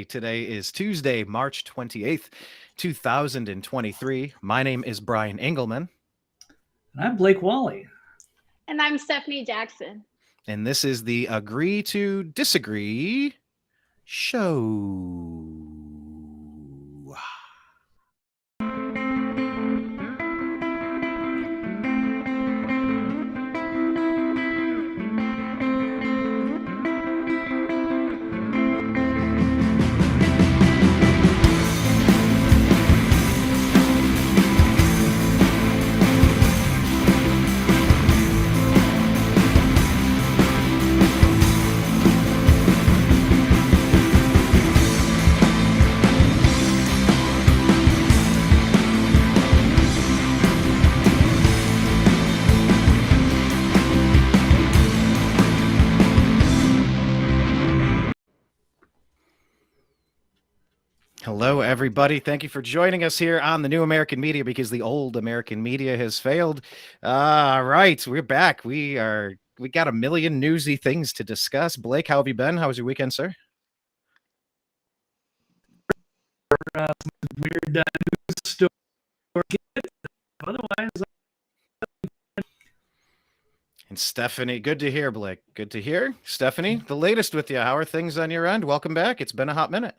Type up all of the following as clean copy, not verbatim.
Today is Tuesday, March 28th, 2023. My name is Brian Engelman, And I'm Blake Walley. And I'm Stephanie Jackson. and this is the Agree to Disagree show. Hello, everybody. Thank you for joining us here on the New American Media because the old American media has failed. All right, we're back. We got a million newsy things to discuss. Blake, how have you been? How was your weekend, sir? Weird news story. Otherwise, And Stephanie, good to hear, Blake. Good to hear. Stephanie, the latest with you. How are things on your end? Welcome back. It's been a hot minute.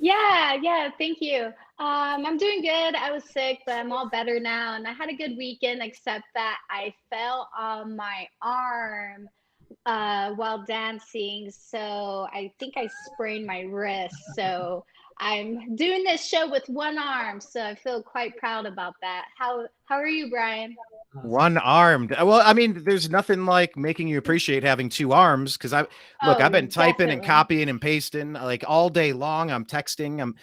Yeah, thank you. I'm doing good. I was sick, but I'm all better now. And I had a good weekend, except that I fell on my arm while dancing. So I think I sprained my wrist. So I'm doing this show with one arm. So I feel quite proud about that. How are you, Brian? One armed. Well, I mean, there's nothing like making you appreciate having two arms because I've been typing and Definitely. copying and pasting like all day long. I'm texting. I'm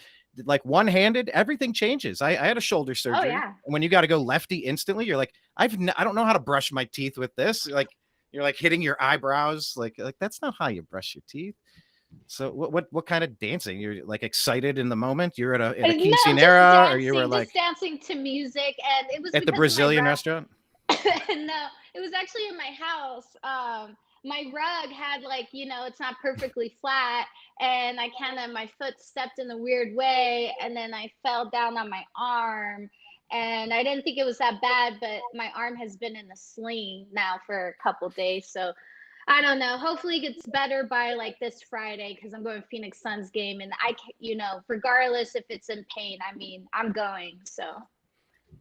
like one-handed. Everything changes. I had a shoulder Oh, surgery. yeah. And when you got to go lefty instantly, you're like, I don't know how to brush my teeth with this. Like you're like hitting your eyebrows. Like that's not how you brush your teeth. So what kind of dancing? You're like excited in the moment. You're at a No, quinceanera, or you were like just dancing to music. And it was at the because of my Brazilian rap. restaurant. No, it was actually in my house. My rug had it's not perfectly flat, and I kind of my foot stepped in a weird way, and then I fell down on my arm. And I didn't think it was that bad, but my arm has been in a sling now for a couple days. So I don't know. Hopefully it gets better by like this Friday because I'm going to Phoenix Suns game, and regardless if it's in pain, I mean, I'm going. So.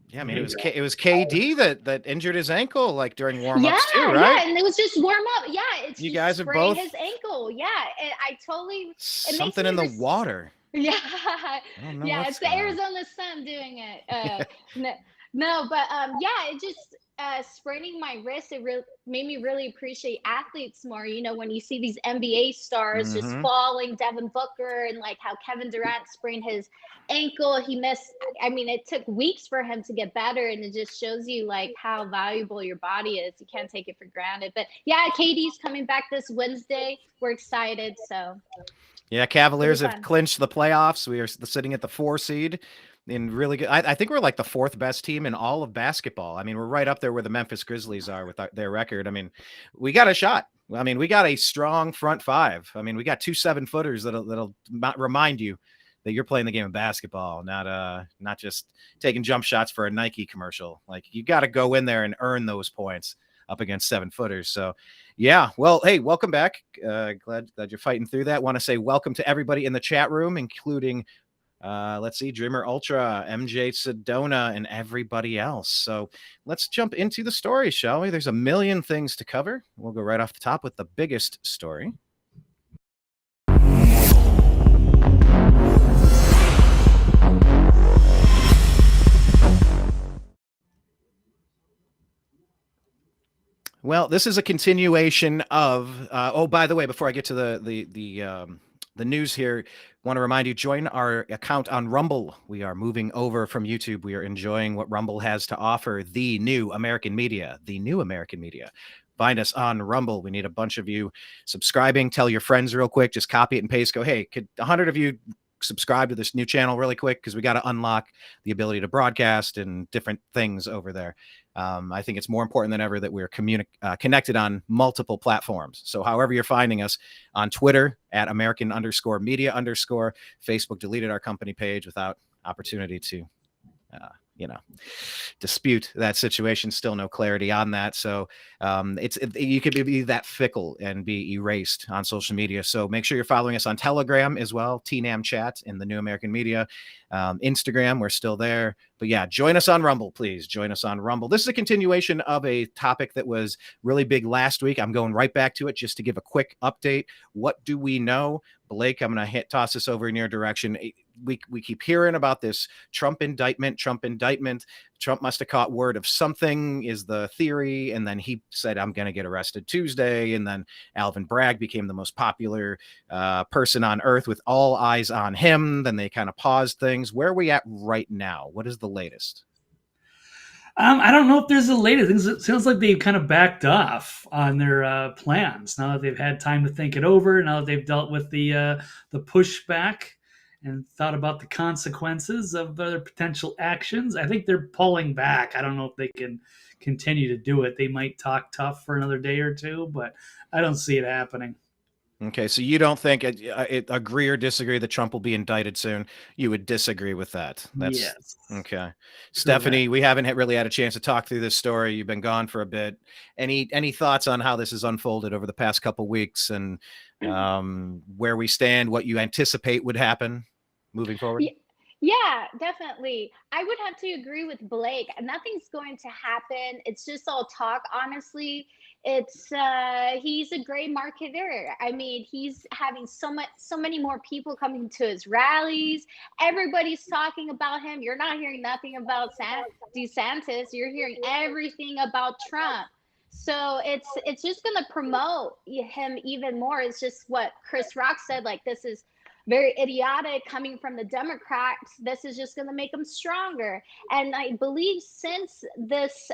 Yeah, I mean it was KD that injured his ankle like during Yeah, warm-ups too, right? yeah, and it was just warm up. Yeah, it's You just guys are sprained both his ankle. Yeah, I totally. It makes something me. in the water. Yeah, I don't know yeah, what's it's the going on. Arizona sun doing it. No, no, but yeah, it just spraining my wrist. It really made me really appreciate athletes more. You know, when you see these NBA stars just Mhm. falling, Devin Booker, and like how Kevin Durant sprained his ankle. He missed. I mean, it took weeks for him to get better, and it just shows you like how valuable your body is. You can't take it for granted. But yeah, KD's coming back this Wednesday. We're excited. So Yeah, it'll be Cavaliers have fun. clinched the playoffs. We are sitting at the 4 seed in really good. I think we're like the fourth best team in all of basketball. I mean, we're right up there where the Memphis Grizzlies are with their record. I mean, we got a shot. I mean, we got a strong front five. I mean, we got two 7-footers that'll remind you that you're playing the game of basketball, not just taking jump shots for a Nike commercial. Like you got to go in there and earn those points up against 7-footers. So yeah, well, hey, welcome back. Glad you're fighting through that. Want to say welcome to everybody in the chat room, including let's see, Dreamer Ultra, MJ Sedona, and everybody else. So let's jump into the story, shall we? There's a million things to cover. We'll go right off the top with the biggest story. Well, this is a continuation of. Oh, by the way, before I get to the news here, want to remind you: join our account on Rumble. We are moving over from YouTube. We are enjoying what Rumble has to offer. The new American media. The new American media. Find us on Rumble. We need a bunch of you subscribing. Tell your friends real quick. Just copy it and paste. Go, hey, could 100 of you subscribe to this new channel really quick because we got to unlock the ability to broadcast and different things over there. I think it's more important than ever that we're connected on multiple platforms. So however you're finding us on Twitter at American_media_, Facebook deleted our company page without opportunity to, dispute that situation. Still no clarity on that. So you could be that fickle and be erased on social media. So make sure you're following us on Telegram as well, TNAM Chat in the New American Media. Instagram, we're still there. But yeah, join us on Rumble, please. Join us on Rumble. This is a continuation of a topic that was really big last week. I'm going right back to it just to give a quick update. What do we know? Blake, I'm going to toss this over in your direction. We keep hearing about this Trump indictment. Trump must have caught word of something is the theory. And then he said, I'm going to get arrested Tuesday. And then Alvin Bragg became the most popular person on earth with all eyes on him. Then they kind of paused things. Where are we at right now? What is the latest? I don't know if there's the latest. It sounds like they've kind of backed off on their plans now that they've had time to think it over. Now that they've dealt with the pushback and thought about the consequences of their potential actions. I think they're pulling back. I don't know if they can continue to do it. They might talk tough for another day or two, but I don't see it happening. Okay, so you don't think agree or disagree that Trump will be indicted soon? You would disagree with that? Yes. Okay. Stephanie, we haven't really had a chance to talk through this story. You've been gone for a bit. Any thoughts on how this has unfolded over the past couple weeks and where we stand, what you anticipate would happen moving forward? Yeah, definitely. I would have to agree with Blake. Nothing's going to happen. It's just all talk, honestly. It's he's a great marketer. I mean, he's having so many more people coming to his rallies. Everybody's talking about him. You're not hearing nothing about DeSantis. You're hearing everything about Trump. So it's just going to promote him even more. It's just what Chris Rock said, like, this is very idiotic coming from the Democrats. This is just going to make them stronger. And I believe since this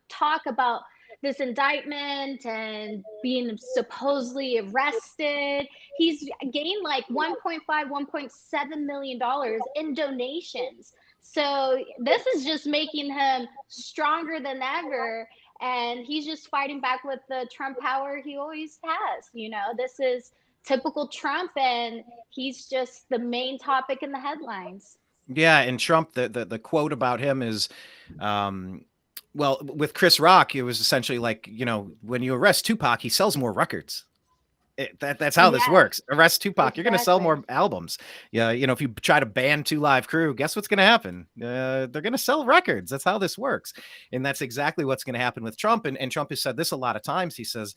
talk about this indictment and being supposedly arrested, he's gained like $1.7 million in donations. So this is just making him stronger than ever. And he's just fighting back with the Trump power he always has. This is typical Trump, and he's just the main topic in the headlines. Yeah, and Trump, the quote about him is, well, with Chris Rock, it was essentially like, when you arrest Tupac, he sells more records. That's how this works. Arrest Tupac, You're going to sell more albums. Yeah, if you try to ban 2 Live Crew, guess what's going to happen? They're going to sell records. That's how this works. And that's exactly what's going to happen with Trump. And Trump has said this a lot of times. He says,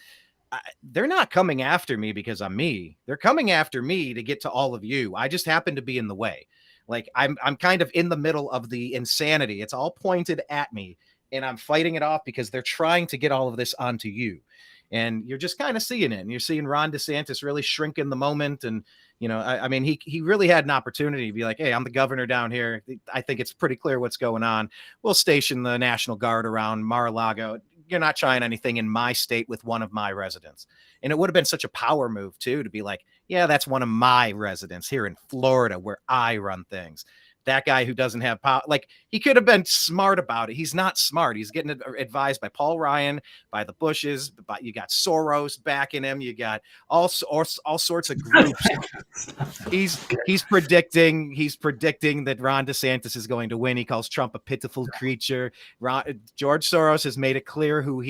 they're not coming after me because I'm me. They're coming after me to get to all of you. I just happen to be in the way. Like I'm kind of in the middle of the insanity. It's all pointed at me and I'm fighting it off because they're trying to get all of this onto you. And you're just kind of seeing it. And you're seeing Ron DeSantis really shrink in the moment. And, I mean, he really had an opportunity to be like, hey, I'm the governor down here. I think it's pretty clear what's going on. We'll station the National Guard around Mar-a-Lago. You're not trying anything in my state with one of my residents. And it would have been such a power move, too, to be like, yeah, that's one of my residents here in Florida where I run things. That guy who doesn't have power, like he could have been smart about it. He's not smart. He's getting advised by Paul Ryan, by the Bushes, but you got Soros backing him. You got all sorts of groups. he's predicting that Ron DeSantis is going to win. He calls Trump a pitiful creature. George Soros has made it clear who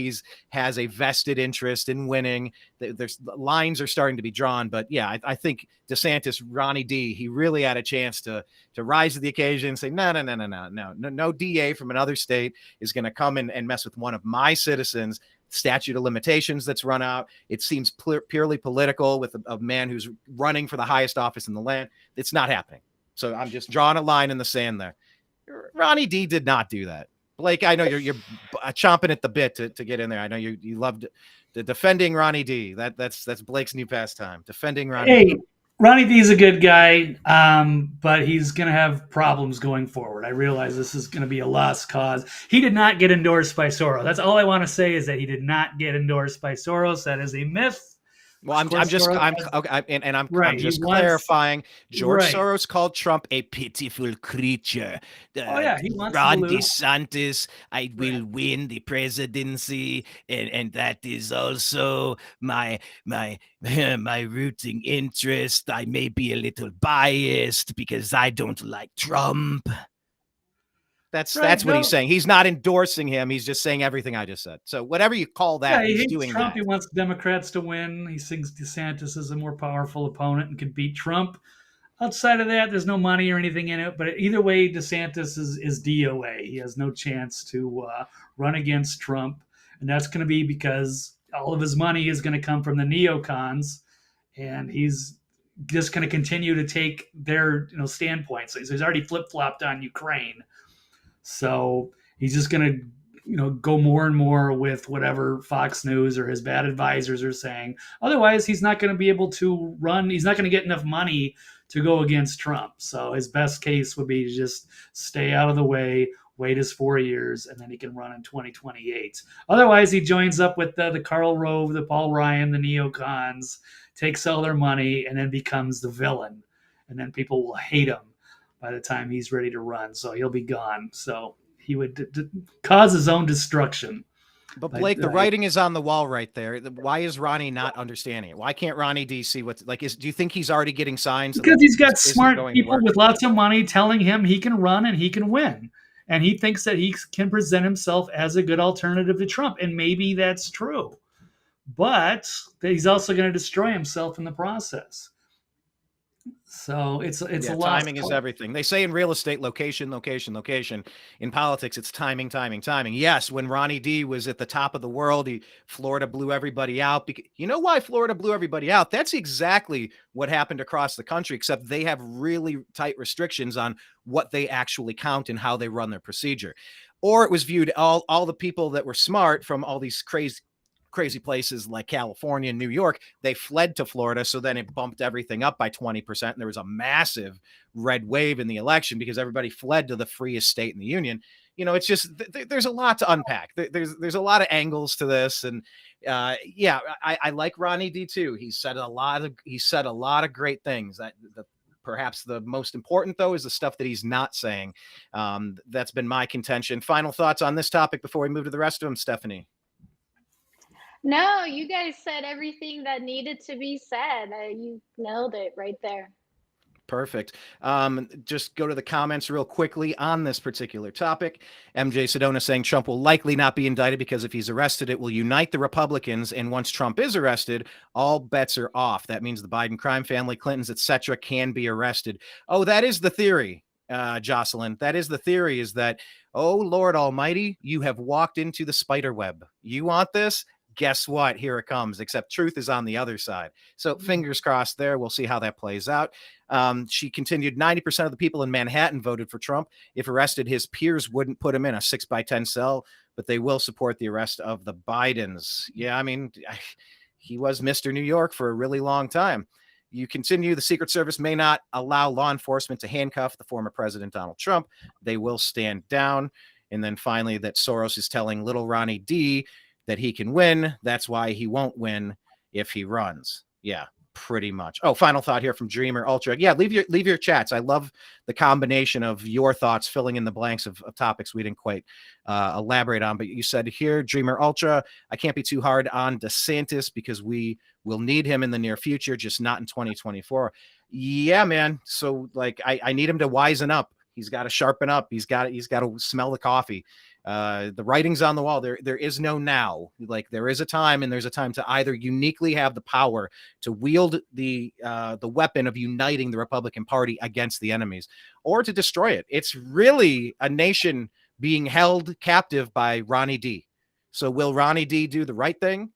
has a vested interest in winning. There's lines are starting to be drawn, but yeah, I think DeSantis, Ronnie D, he really had a chance to rise to the occasion and say, no DA from another state is going to come and mess with one of my citizens. Statute of limitations that's run out. It seems purely political with a man who's running for the highest office in the land. It's not happening. So I'm just drawing a line in the sand there. Ronnie D did not do that. Blake, I know you're chomping at the bit to get in there. I know you loved the defending Ronnie D. That's Blake's new pastime. Defending Ronnie D. Ronnie D is a good guy, but he's going to have problems going forward. I realize this is going to be a lost cause. He did not get endorsed by Soros. That's all I want to say is that he did not get endorsed by Soros. That is a myth. Well, I'm Right, he just wants clarifying. George right. Soros called Trump a pitiful creature. Oh yeah, he wants to Ron lose. DeSantis, I will Right. win the presidency, and that is also my my rooting interest. I may be a little biased because I don't like Trump. That's Right, what he's no. saying. He's not endorsing him. He's just saying everything I just said. So whatever you call Yeah, that, he he's hates doing Trump. that. He wants Democrats to win. He thinks DeSantis is a more powerful opponent and could beat Trump. Outside of that, there's no money or anything in it. But either way, DeSantis is DOA. He has no chance to run against Trump, and that's going to be because all of his money is going to come from the neocons, and he's just going to continue to take their standpoints. So he's already flip flopped on Ukraine, so he's just going to go more and more with whatever Fox News or his bad advisors are saying. Otherwise, he's not going to be able to run. He's not going to get enough money to go against Trump. So his best case would be to just stay out of the way, wait his 4 years, and then he can run in 2028. Otherwise, he joins up with the Karl Rove, the Paul Ryan, the neocons, takes all their money, and then becomes the villain. And then people will hate him by the time he's ready to run. So he'll be gone. So he would cause his own destruction. But Blake, the writing is on the wall right there. Why is Ronnie not understanding it? Why can't Ronnie D see what's like? Do you think he's already getting signs? Because he's got smart people with lots of money telling him he can run and he can win. And he thinks that he can present himself as a good alternative to Trump. And maybe that's true. But he's also going to destroy himself in the process. So it's a lot. Timing is everything. They say in real estate, location, location, location. In politics, it's timing, timing, timing. Yes, when Ronnie D was at the top of the world, Florida blew everybody out. You know why Florida blew everybody out? That's exactly what happened across the country, except they have really tight restrictions on what they actually count and how they run their procedure. Or it was viewed, all the people that were smart from all these crazy places like California and New York, they fled to Florida. So then it bumped everything up by 20%. And there was a massive red wave in the election because everybody fled to the freest state in the union. It's just, there's a lot to unpack. There's a lot of angles to this. And I like Ronnie D too. He said a lot of great things. Perhaps the most important, though, is the stuff that he's not saying. That's been my contention. Final thoughts on this topic before we move to the rest of them, Stephanie? No, you guys said everything that needed to be said. You nailed it right there. Perfect. Just go to the comments real quickly on this particular topic. MJ Sedona saying Trump will likely not be indicted because if he's arrested, it will unite the Republicans. And once Trump is arrested, all bets are off. That means the Biden crime family, Clintons, etc., can be arrested. Oh, that is the theory, Jocelyn. That is the theory, is that, oh, Lord Almighty, you have walked into the spider web. You want this? Guess what? Here it comes, except truth is on the other side. So fingers crossed there. We'll see how that plays out. She continued, 90% of the people in Manhattan voted for Trump. If arrested, his peers wouldn't put him in a 6x10 cell, but they will support the arrest of the Bidens. Yeah, I mean, he was Mr. New York for a really long time. You continue, the Secret Service may not allow law enforcement to handcuff the former President Donald Trump. They will stand down. And then finally, that Soros is telling little Ronnie D that he can win. That's why he won't win if he runs. Yeah, pretty much. Oh, final thought here from Dreamer Ultra. Yeah, leave your chats. I love the combination of your thoughts filling in the blanks of topics we didn't quite elaborate on. But you said here, Dreamer Ultra, I can't be too hard on DeSantis because we will need him in the near future, just not in 2024. Yeah, man. So like, I need him to wisen up. He's got to sharpen up. He's got to smell the coffee. The writing's on the wall. There is no now. Like, there is a time, and there's a time to either uniquely have the power to wield the weapon of uniting the Republican Party against the enemies, or to destroy it. It's really a nation being held captive by Ronnie D. So will Ronnie D do the right thing?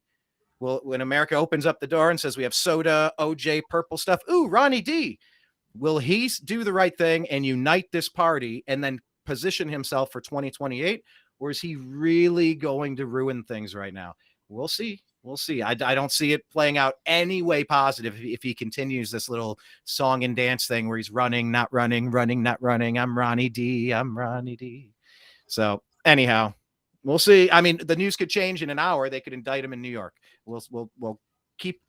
Well, when America opens up the door and says we have soda, OJ, purple stuff, ooh, Ronnie D. Will he do the right thing and unite this party and then position himself for 2028? Or is he really going to ruin things right now? We'll see. We'll see. I don't see it playing out any way positive if he continues this little song and dance thing where he's running, not running, running, not running. I'm Ronnie D. I'm Ronnie D. So anyhow, we'll see. I mean, the news could change in an hour. They could indict him in New York. We'll keep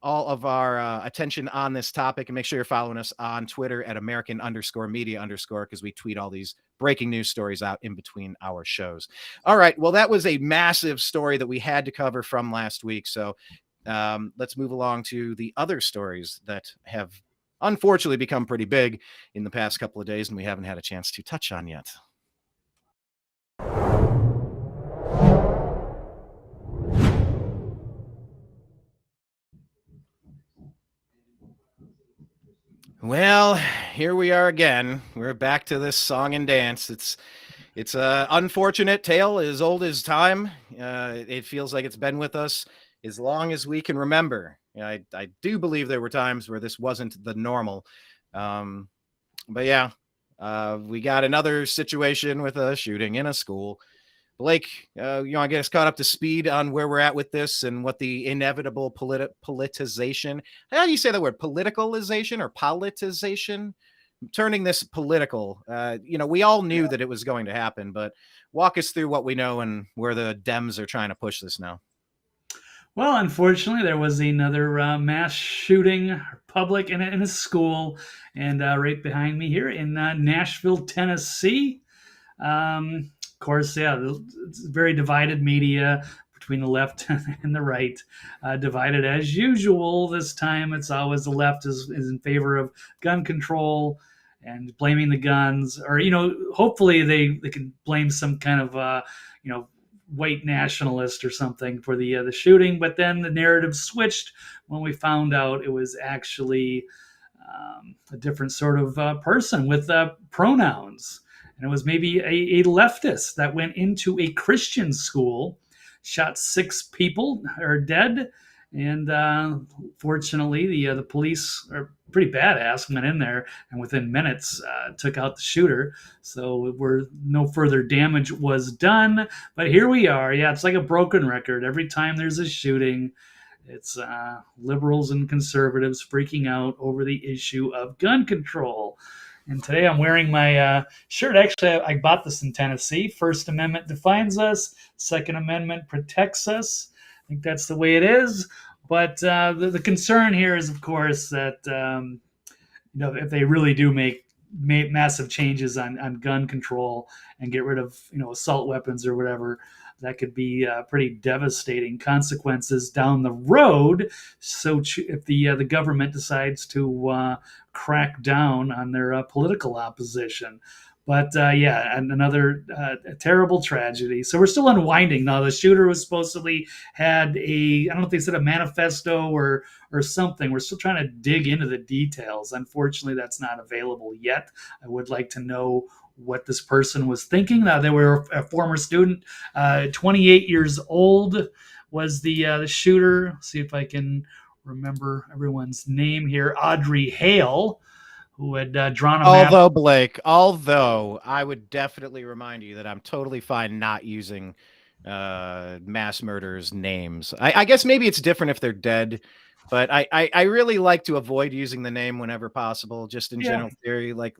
all of our attention on this topic, and make sure you're following us on Twitter at American_media_ because we tweet all these breaking news stories out in between our shows. All right. Well, that was a massive story that we had to cover from last week. So let's move along to the other stories that have unfortunately become pretty big in the past couple of days and we haven't had a chance to touch on yet. Well, here we are again. We're back to this song and dance. It's a unfortunate tale as old as time. It feels like it's been with us as long as we can remember. I do believe there were times where this wasn't the normal. But yeah, we got another situation with a shooting in a school. Blake, you want to get us caught up to speed on where we're at with this and what the inevitable politicization, how do you say that word, politicalization or politicization? Turning this political, we all knew that it was going to happen, but walk us through what we know and where the Dems are trying to push this now. Well, unfortunately, there was another mass shooting, public in a school, and right behind me here in Nashville, Tennessee. Of course, yeah, it's very divided media between the left and the right, divided as usual. This time, it's always the left is in favor of gun control and blaming the guns, or hopefully they can blame some kind of white nationalist or something for the shooting. But then the narrative switched when we found out it was actually a different sort of person with pronouns. And it was maybe a leftist that went into a Christian school, shot 6 people, are dead. And fortunately, the police are pretty badass, went in there and within minutes took out the shooter. So no further damage was done. But here we are. Yeah, it's like a broken record. Every time there's a shooting, it's liberals and conservatives freaking out over the issue of gun control. And today I'm wearing my shirt. Actually, I bought this in Tennessee. First Amendment defines us. Second Amendment protects us. I think that's the way it is. But the concern here is, of course, that if they really do make massive changes on gun control and get rid of assault weapons or whatever, that could be pretty devastating consequences down the road. So if the government decides to crack down on their political opposition. But and another terrible tragedy. So we're still unwinding now. The shooter was supposedly had I don't know if they said a manifesto or something. We're still trying to dig into the details. Unfortunately, that's not available yet. I would like to know what this person was thinking. Now, they were a former student, 28 years old was the shooter. Let's see if I can remember everyone's name here. Audrey Hale, who had drawn a map. Although I would definitely remind you that I'm totally fine not using mass murderers' names. I guess maybe it's different if they're dead, but I really like to avoid using the name whenever possible, just in general theory. Like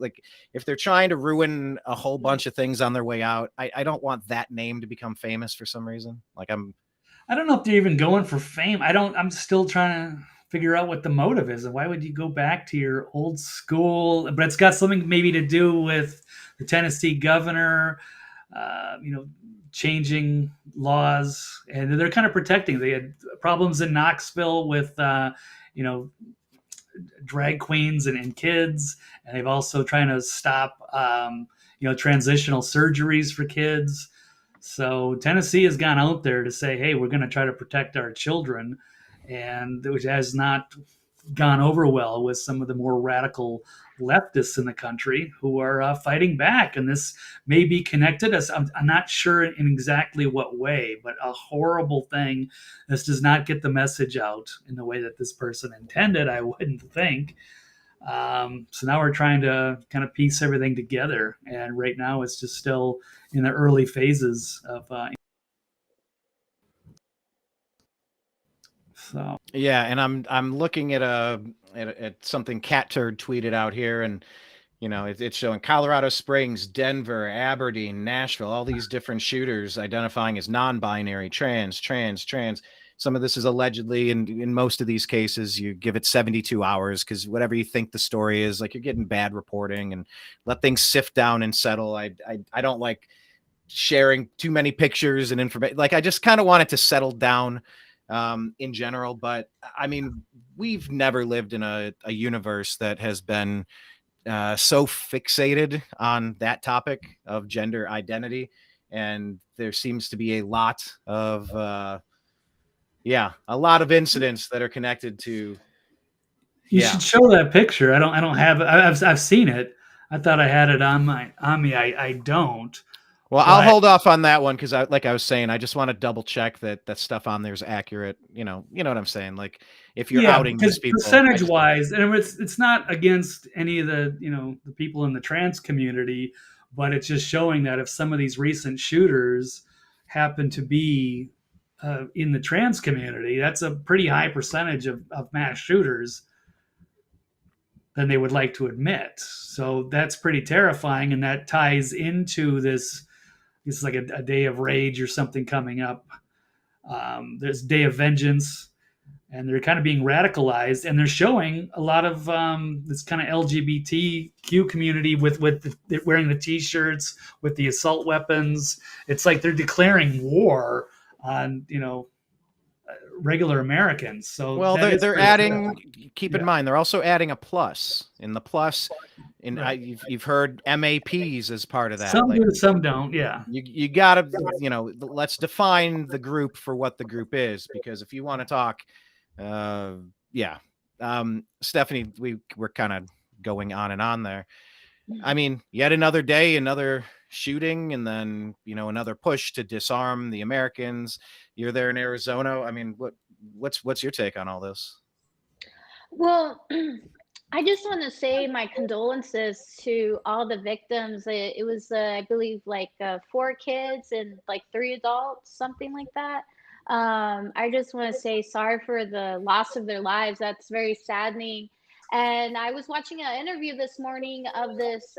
if they're trying to ruin a whole bunch of things on their way out, I don't want that name to become famous for some reason. I don't know if they're even going for fame. I'm still trying to figure out what the motive is and why would you go back to your old school, but it's got something maybe to do with the Tennessee governor, changing laws, and they're kind of protecting. They had problems in Knoxville with, drag queens and kids, and they've also trying to stop, transitional surgeries for kids. So Tennessee has gone out there to say, hey, we're going to try to protect our children, and which has not gone over well with some of the more radical leftists in the country who are fighting back. And this may be connected. I'm not sure in exactly what way, but a horrible thing. This does not get the message out in the way that this person intended, I wouldn't think. So now we're trying to kind of piece everything together. And right now it's just still in the early phases of so. Yeah, and I'm looking at something Cat Turd tweeted out here, and it's showing Colorado Springs, Denver, Aberdeen, Nashville, all these different shooters identifying as non-binary, trans. some of this is allegedly, and in most of these cases, you give it 72 hours because whatever you think the story is, like, you're getting bad reporting, and let things sift down and settle. I don't like sharing too many pictures and information. Like, I just kind of want it to settle down in general. But I mean, we've never lived in a universe that has been so fixated on that topic of gender identity. And there seems to be a lot of incidents that are connected to. You should show that picture. I don't have it. I've seen it. I thought I had it on me. I don't. Well, I'll hold off on that one because, like I was saying, I just want to double check that stuff on there is accurate. You know what I'm saying? Like, if you're outing these people, percentage wise, and it's not against any of the the people in the trans community, but it's just showing that if some of these recent shooters happen to be in the trans community, that's a pretty high percentage of mass shooters than they would like to admit. So that's pretty terrifying, and that ties into this. It's like a day of rage or something coming up. There's Day of Vengeance, and they're kind of being radicalized, and they're showing a lot of this kind of LGBTQ community with wearing the T-shirts with the assault weapons. It's like they're declaring war on regular Americans. So they're adding. Keep in mind, they're also adding a plus. In the plus, you've heard MAPs as part of that. Some do, some don't. Yeah, you gotta let's define the group for what the group is, because if you want to talk, Stephanie, we're kind of going on and on there. I mean, yet another day, another shooting, and then another push to disarm the Americans. You're there in Arizona. I mean, what's your take on all this? Well, I just want to say my condolences to all the victims. It was, I believe, like 4 kids and like 3 adults, something like that. I just want to say sorry for the loss of their lives. That's very saddening. And I was watching an interview this morning of this.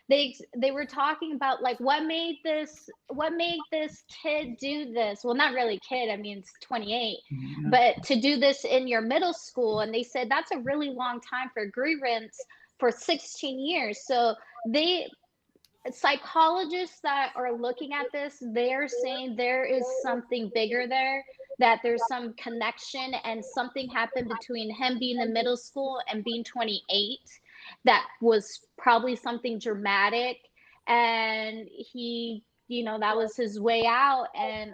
They were talking about like what made this kid do this. Well, not really kid. I mean, it's 28, but to do this in your middle school. And they said that's a really long time for grievance for 16 years. So psychologists that are looking at this, they're saying there is something bigger there, that there's some connection, and something happened between him being in middle school and being 28 that was probably something dramatic, and he that was his way out. And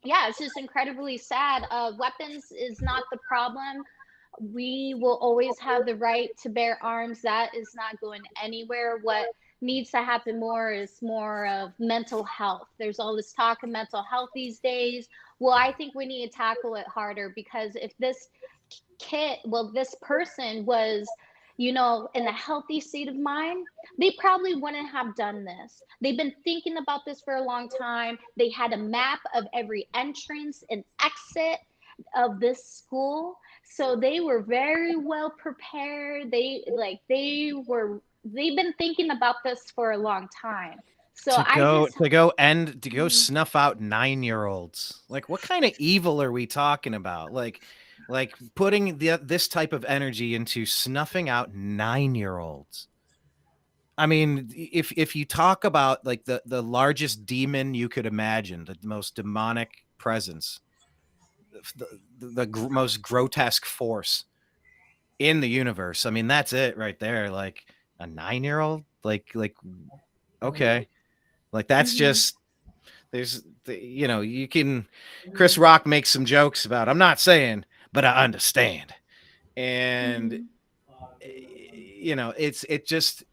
it's just incredibly sad. Weapons is not the problem. We will always have the right to bear arms. That is not going anywhere. What needs to happen more is more of mental health. There's all this talk of mental health these days. Well, I think we need to tackle it harder, because if this person was in a healthy state of mind, they probably wouldn't have done this. They've been thinking about this for a long time. They had a map of every entrance and exit of this school, so they were very well prepared. They've been thinking about this for a long time. So to go snuff out 9-year-olds. Like, what kind of evil are we talking about? Like putting this type of energy into snuffing out 9-year-olds. I mean, if you talk about like the largest demon you could imagine, the most demonic presence, the most grotesque force in the universe, I mean, that's it right there. Like a 9-year-old, like okay, like that's just. There's you can. Chris Rock makes some jokes about, I'm not saying, but I understand. And it just,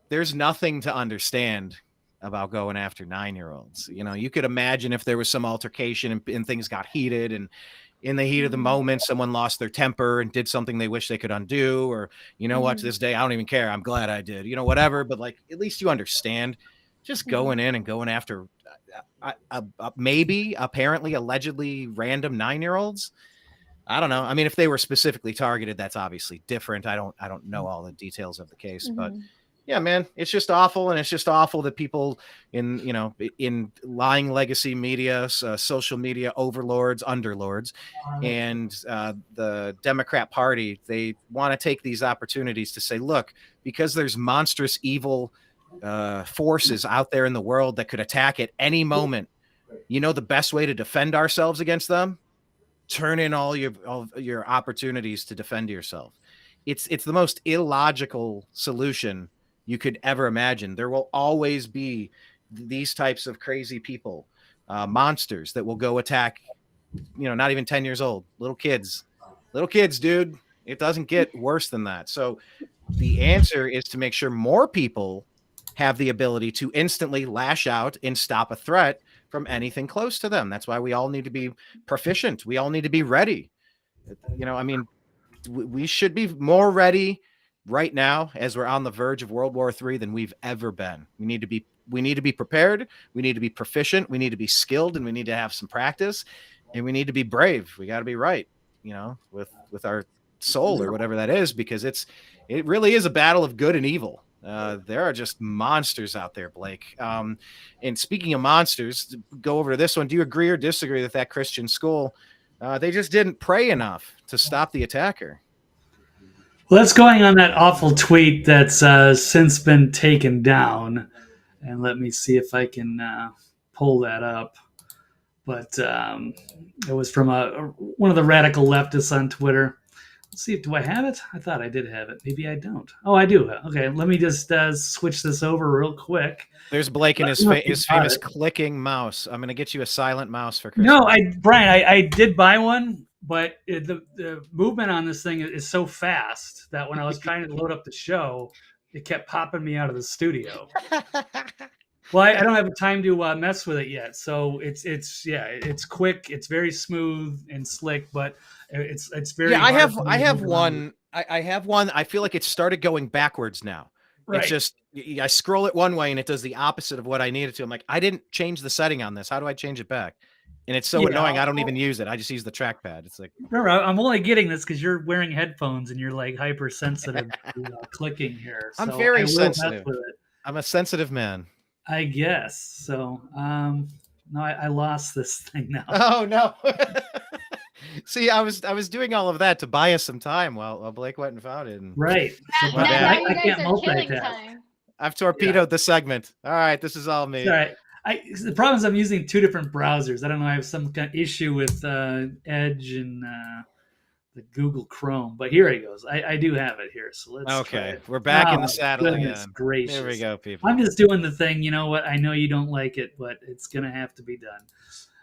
there's nothing to understand about going after 9-year-olds. You could imagine if there was some altercation and things got heated, and in the heat of the moment, someone lost their temper and did something they wish they could undo, or what, to this day, I don't even care. I'm glad I did, whatever. But like, at least you understand. Just going in and going after maybe, apparently, allegedly random 9-year-olds. I don't know. I mean, if they were specifically targeted, that's obviously different. I don't know all the details of the case, but Yeah, man, it's just awful, and it's just awful that people in lying legacy media, social media overlords, underlords, and the Democrat Party, they want to take these opportunities to say, look, because there's monstrous evil forces out there in the world that could attack at any moment. The best way to defend ourselves against them, turn in all your opportunities to defend yourself. It's the most illogical solution you could ever imagine. There will always be these types of crazy people, monsters that will go attack, not even 10 years old, little kids, dude. It doesn't get worse than that. So the answer is to make sure more people have the ability to instantly lash out and stop a threat from anything close to them. That's why we all need to be proficient. We all need to be ready. We should be more ready right now as we're on the verge of World War III than we've ever been. We need to be prepared. We need to be proficient. We need to be skilled, and we need to have some practice, and we need to be brave. We got to be right, with our soul or whatever that is, because it really is a battle of good and evil. There are just monsters out there, Blake. And speaking of monsters, go over to this one. Do you agree or disagree with that Christian school? They just didn't pray enough to stop the attacker. Well, that's going on that awful tweet that's since been taken down. And let me see if I can pull that up. But it was from one of the radical leftists on Twitter. Let's see, do I have it? I thought I did have it. Maybe I don't. Oh, I do. Okay, let me just switch this over real quick. There's Blake and his famous clicking mouse. I'm going to get you a silent mouse for Christmas. No, Brian, I did buy one, but the movement on this thing is so fast that when I was trying to load up the show, it kept popping me out of the studio. Well, I don't have time to mess with it yet. So it's quick. It's very smooth and slick, but it's very. Yeah, I have one. I have one. I feel like it started going backwards now. Right. It's just I scroll it one way and it does the opposite of what I needed to. I'm like, I didn't change the setting on this. How do I change it back? And it's so annoying. I don't even use it. I just use the trackpad. It's like, remember, I'm only getting this because you're wearing headphones and you're like hypersensitive to clicking here. I'm very sensitive. I'm a sensitive man. I guess so. No, I lost this thing now. Oh no! See, I was doing all of that to buy us some time while Blake went and found it. Right. So I can't multitask. I've torpedoed the segment. All right, this is all me. All right. The problem is I'm using two different browsers. I don't know. I have some kind of issue with Edge and the Google Chrome, but here it goes. I do have it here. So let's. Okay, we're back in the saddle again. Gracious. There we go, people. I'm just doing the thing. You know what? I know you don't like it, but it's gonna have to be done.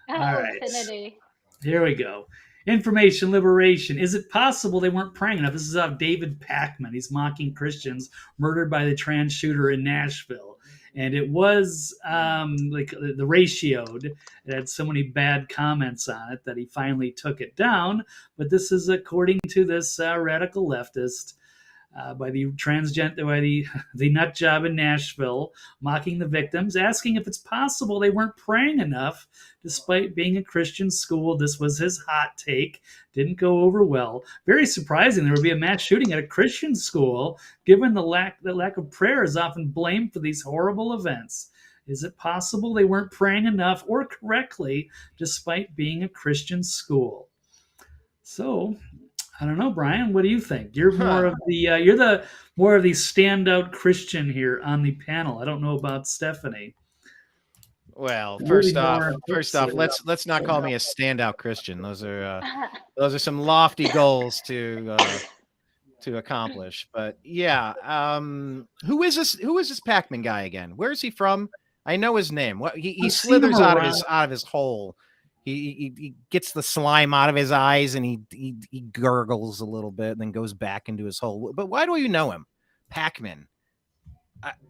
All right. Infinity. Here we go. Information liberation. Is it possible they weren't praying enough? This is of David Pakman. He's mocking Christians murdered by the trans shooter in Nashville. And it was like the ratioed. It had so many bad comments on it that he finally took it down. But this is according to this radical leftist by the nut job in Nashville, mocking the victims, asking if it's possible they weren't praying enough despite being a Christian school. This was his hot take. Didn't go over well. Very surprising there would be a mass shooting at a Christian school, given the lack of prayer is often blamed for these horrible events. Is it possible they weren't praying enough or correctly despite being a Christian school? So, I don't know, Brian. What do you think? You're more of the more of the standout Christian here on the panel. I don't know about Stephanie. Well, first off, let's not call me a standout Christian. Those are some lofty goals to accomplish. But yeah, who is this Pakman guy again? Where is he from? I know his name. What he slithers out of his hole. He gets the slime out of his eyes and he gurgles a little bit and then goes back into his hole. But why do you know him, Pakman?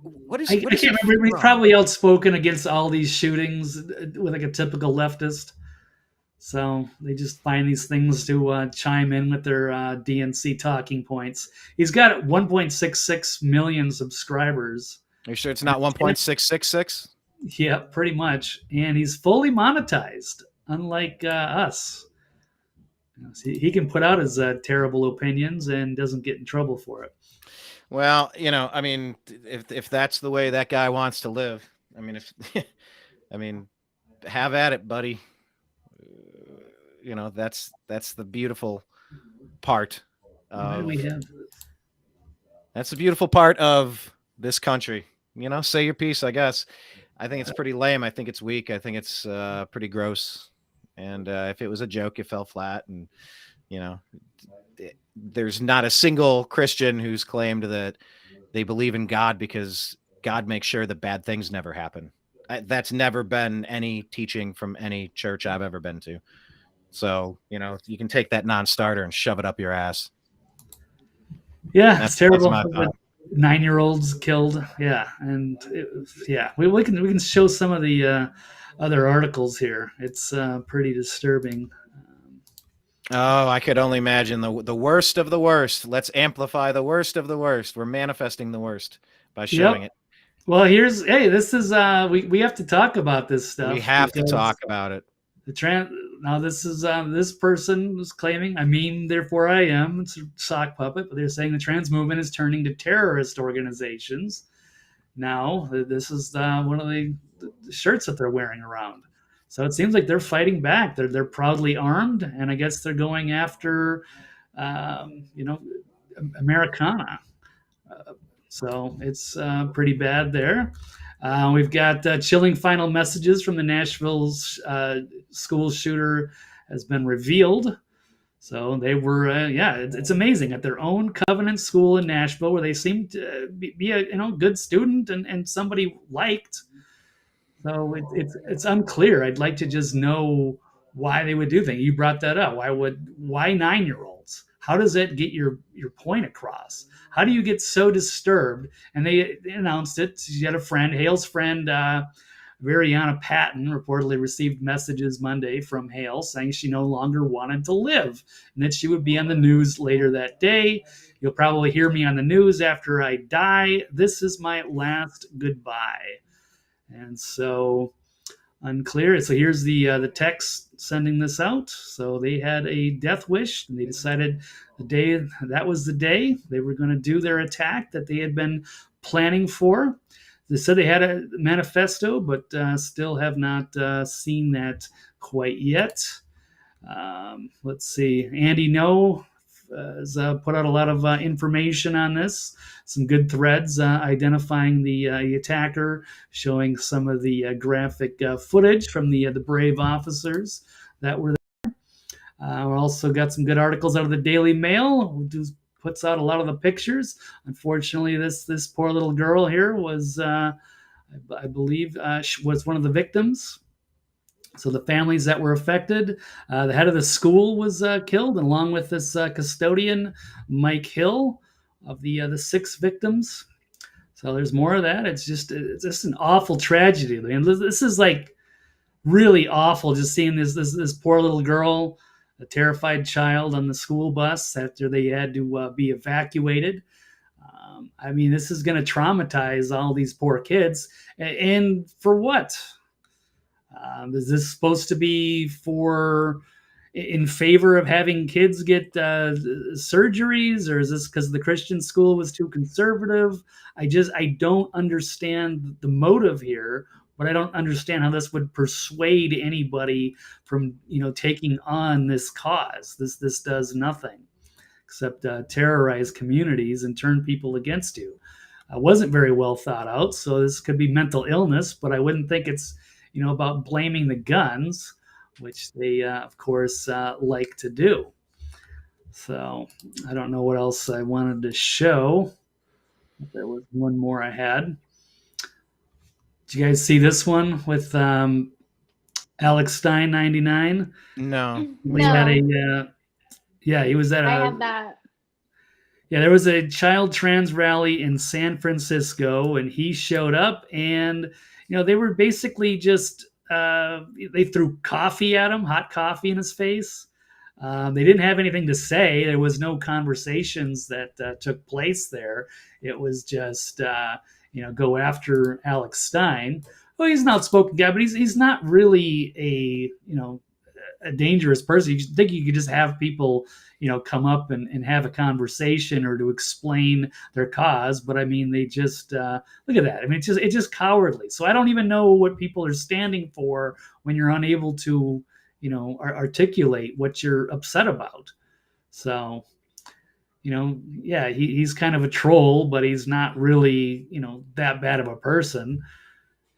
What is? I can't remember. He's probably outspoken against all these shootings with like a typical leftist. So they just find these things to chime in with their DNC talking points. He's got 1.66 million subscribers. Are you sure it's not 1.666? Yeah, pretty much. And he's fully monetized, unlike us. He can put out his terrible opinions and doesn't get in trouble for it. Well, I mean, if that's the way that guy wants to live, I mean, if I mean, have at it, buddy. That's the beautiful part Why do of we have? that's the beautiful part of this country. Say your piece, I guess. I think it's pretty lame. I think it's weak. I think it's pretty gross. And if it was a joke, it fell flat. And you know, there's not a single Christian who's claimed that they believe in God because God makes sure that bad things never happen. That's never been any teaching from any church I've ever been to. So, you can take that non-starter and shove it up your ass. Yeah, it's terrible. That's my thought. 9-year-olds killed. Yeah, and we can show some of the other articles here. It's pretty disturbing. Oh, I could only imagine the worst of the worst. Let's amplify the worst of the worst. We're manifesting the worst by showing it. Well, this is we have to talk about this stuff. We have to talk about it. Now this is this person was claiming, I mean, therefore I am. It's a sock puppet, but they're saying the trans movement is turning to terrorist organizations. Now this is one of the shirts that they're wearing around. So it seems like they're fighting back. They're proudly armed, and I guess they're going after, Americana. So it's pretty bad there. We've got chilling final messages from the Nashville school shooter has been revealed. So they were, it's amazing at their own Covenant school in Nashville, where they seemed to be a good student and somebody liked. So it's unclear. I'd like to just know why they would do things. You brought that up. Why 9-year-olds? How does that get your point across? How do you get so disturbed? And they announced it. She had a friend, Hale's friend, Variana Patton, reportedly received messages Monday from Hale saying she no longer wanted to live and that she would be on the news later that day. You'll probably hear me on the news after I die. This is my last goodbye. And so unclear. So here's the text sending this out. So they had a death wish, and they decided that was the day they were going to do their attack that they had been planning for. They said they had a manifesto, but still have not seen that quite yet. Let's see. Andy No has put out a lot of information on this. Some good threads identifying the attacker, showing some of the graphic footage from the brave officers that were there. We also got some good articles out of the Daily Mail, who puts out a lot of the pictures. Unfortunately, this poor little girl here was, I believe, was one of the victims. So the families that were affected, the head of the school was killed, and along with this custodian, Mike Hill, of the 6 victims. So there's more of that. It's just an awful tragedy. And this is like really awful, just seeing this poor little girl, a terrified child on the school bus after they had to be evacuated. I mean, this is going to traumatize all these poor kids. And for what? Is this supposed to be in favor of having kids get surgeries, or is this because the Christian school was too conservative? I don't understand the motive here, but I don't understand how this would persuade anybody from taking on this cause. This does nothing except terrorize communities and turn people against you. Wasn't very well thought out, so this could be mental illness, but I wouldn't think it's about blaming the guns, which they, of course, like to do. So I don't know what else I wanted to show. There was one more I had. Did you guys see this one with Alex Stein, 99? No. No. He had he was at I have that. Yeah, there was a child trans rally in San Francisco, and he showed up, and they were basically just they threw coffee at him, hot coffee in his face. They didn't have anything to say. There was no conversations that took place there. It was just go after Alex Stein. Well, he's an outspoken guy, but he's not really a a dangerous person. You think you could just have people, come up and have a conversation or to explain their cause. But I mean, they just look at that. I mean, it's just cowardly. So I don't even know what people are standing for when you're unable to, articulate what you're upset about. So, yeah, he's kind of a troll, but he's not really, that bad of a person.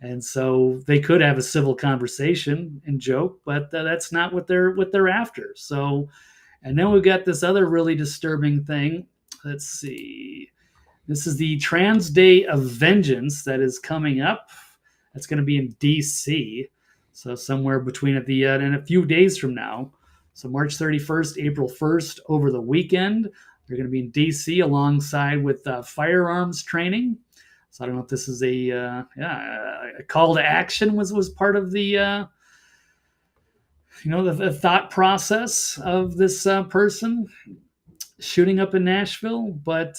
And so they could have a civil conversation and joke, but that's not what they're after. So, and then we've got this other really disturbing thing. Let's see. This is the Trans Day of Vengeance that is coming up. That's going to be in D.C. So somewhere between in a few days from now. So March 31st, April 1st, over the weekend. They're going to be in D.C. alongside with firearms training. So I don't know if this is a call to action was part of the the thought process of this person shooting up in Nashville. But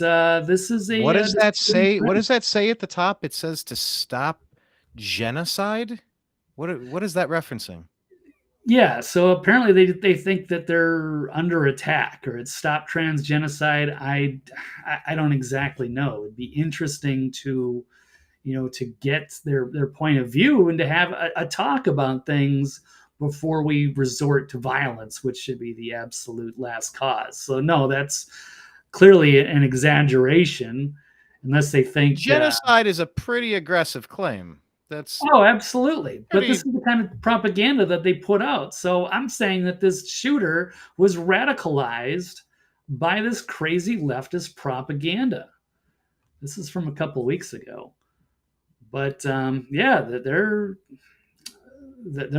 this is a what does that say? What does that say at the top? It says to stop genocide. What is that referencing? Yeah, so apparently they think that they're under attack or it's stop trans genocide. I don't exactly know. It'd be interesting to to get their point of view and to have a talk about things before we resort to violence, which should be the absolute last cause. So no, that's clearly an exaggeration, unless they think genocide is a pretty aggressive claim. That's absolutely. But this is the kind of propaganda that they put out. So I'm saying that this shooter was radicalized by this crazy leftist propaganda. This is from a couple weeks ago. But they're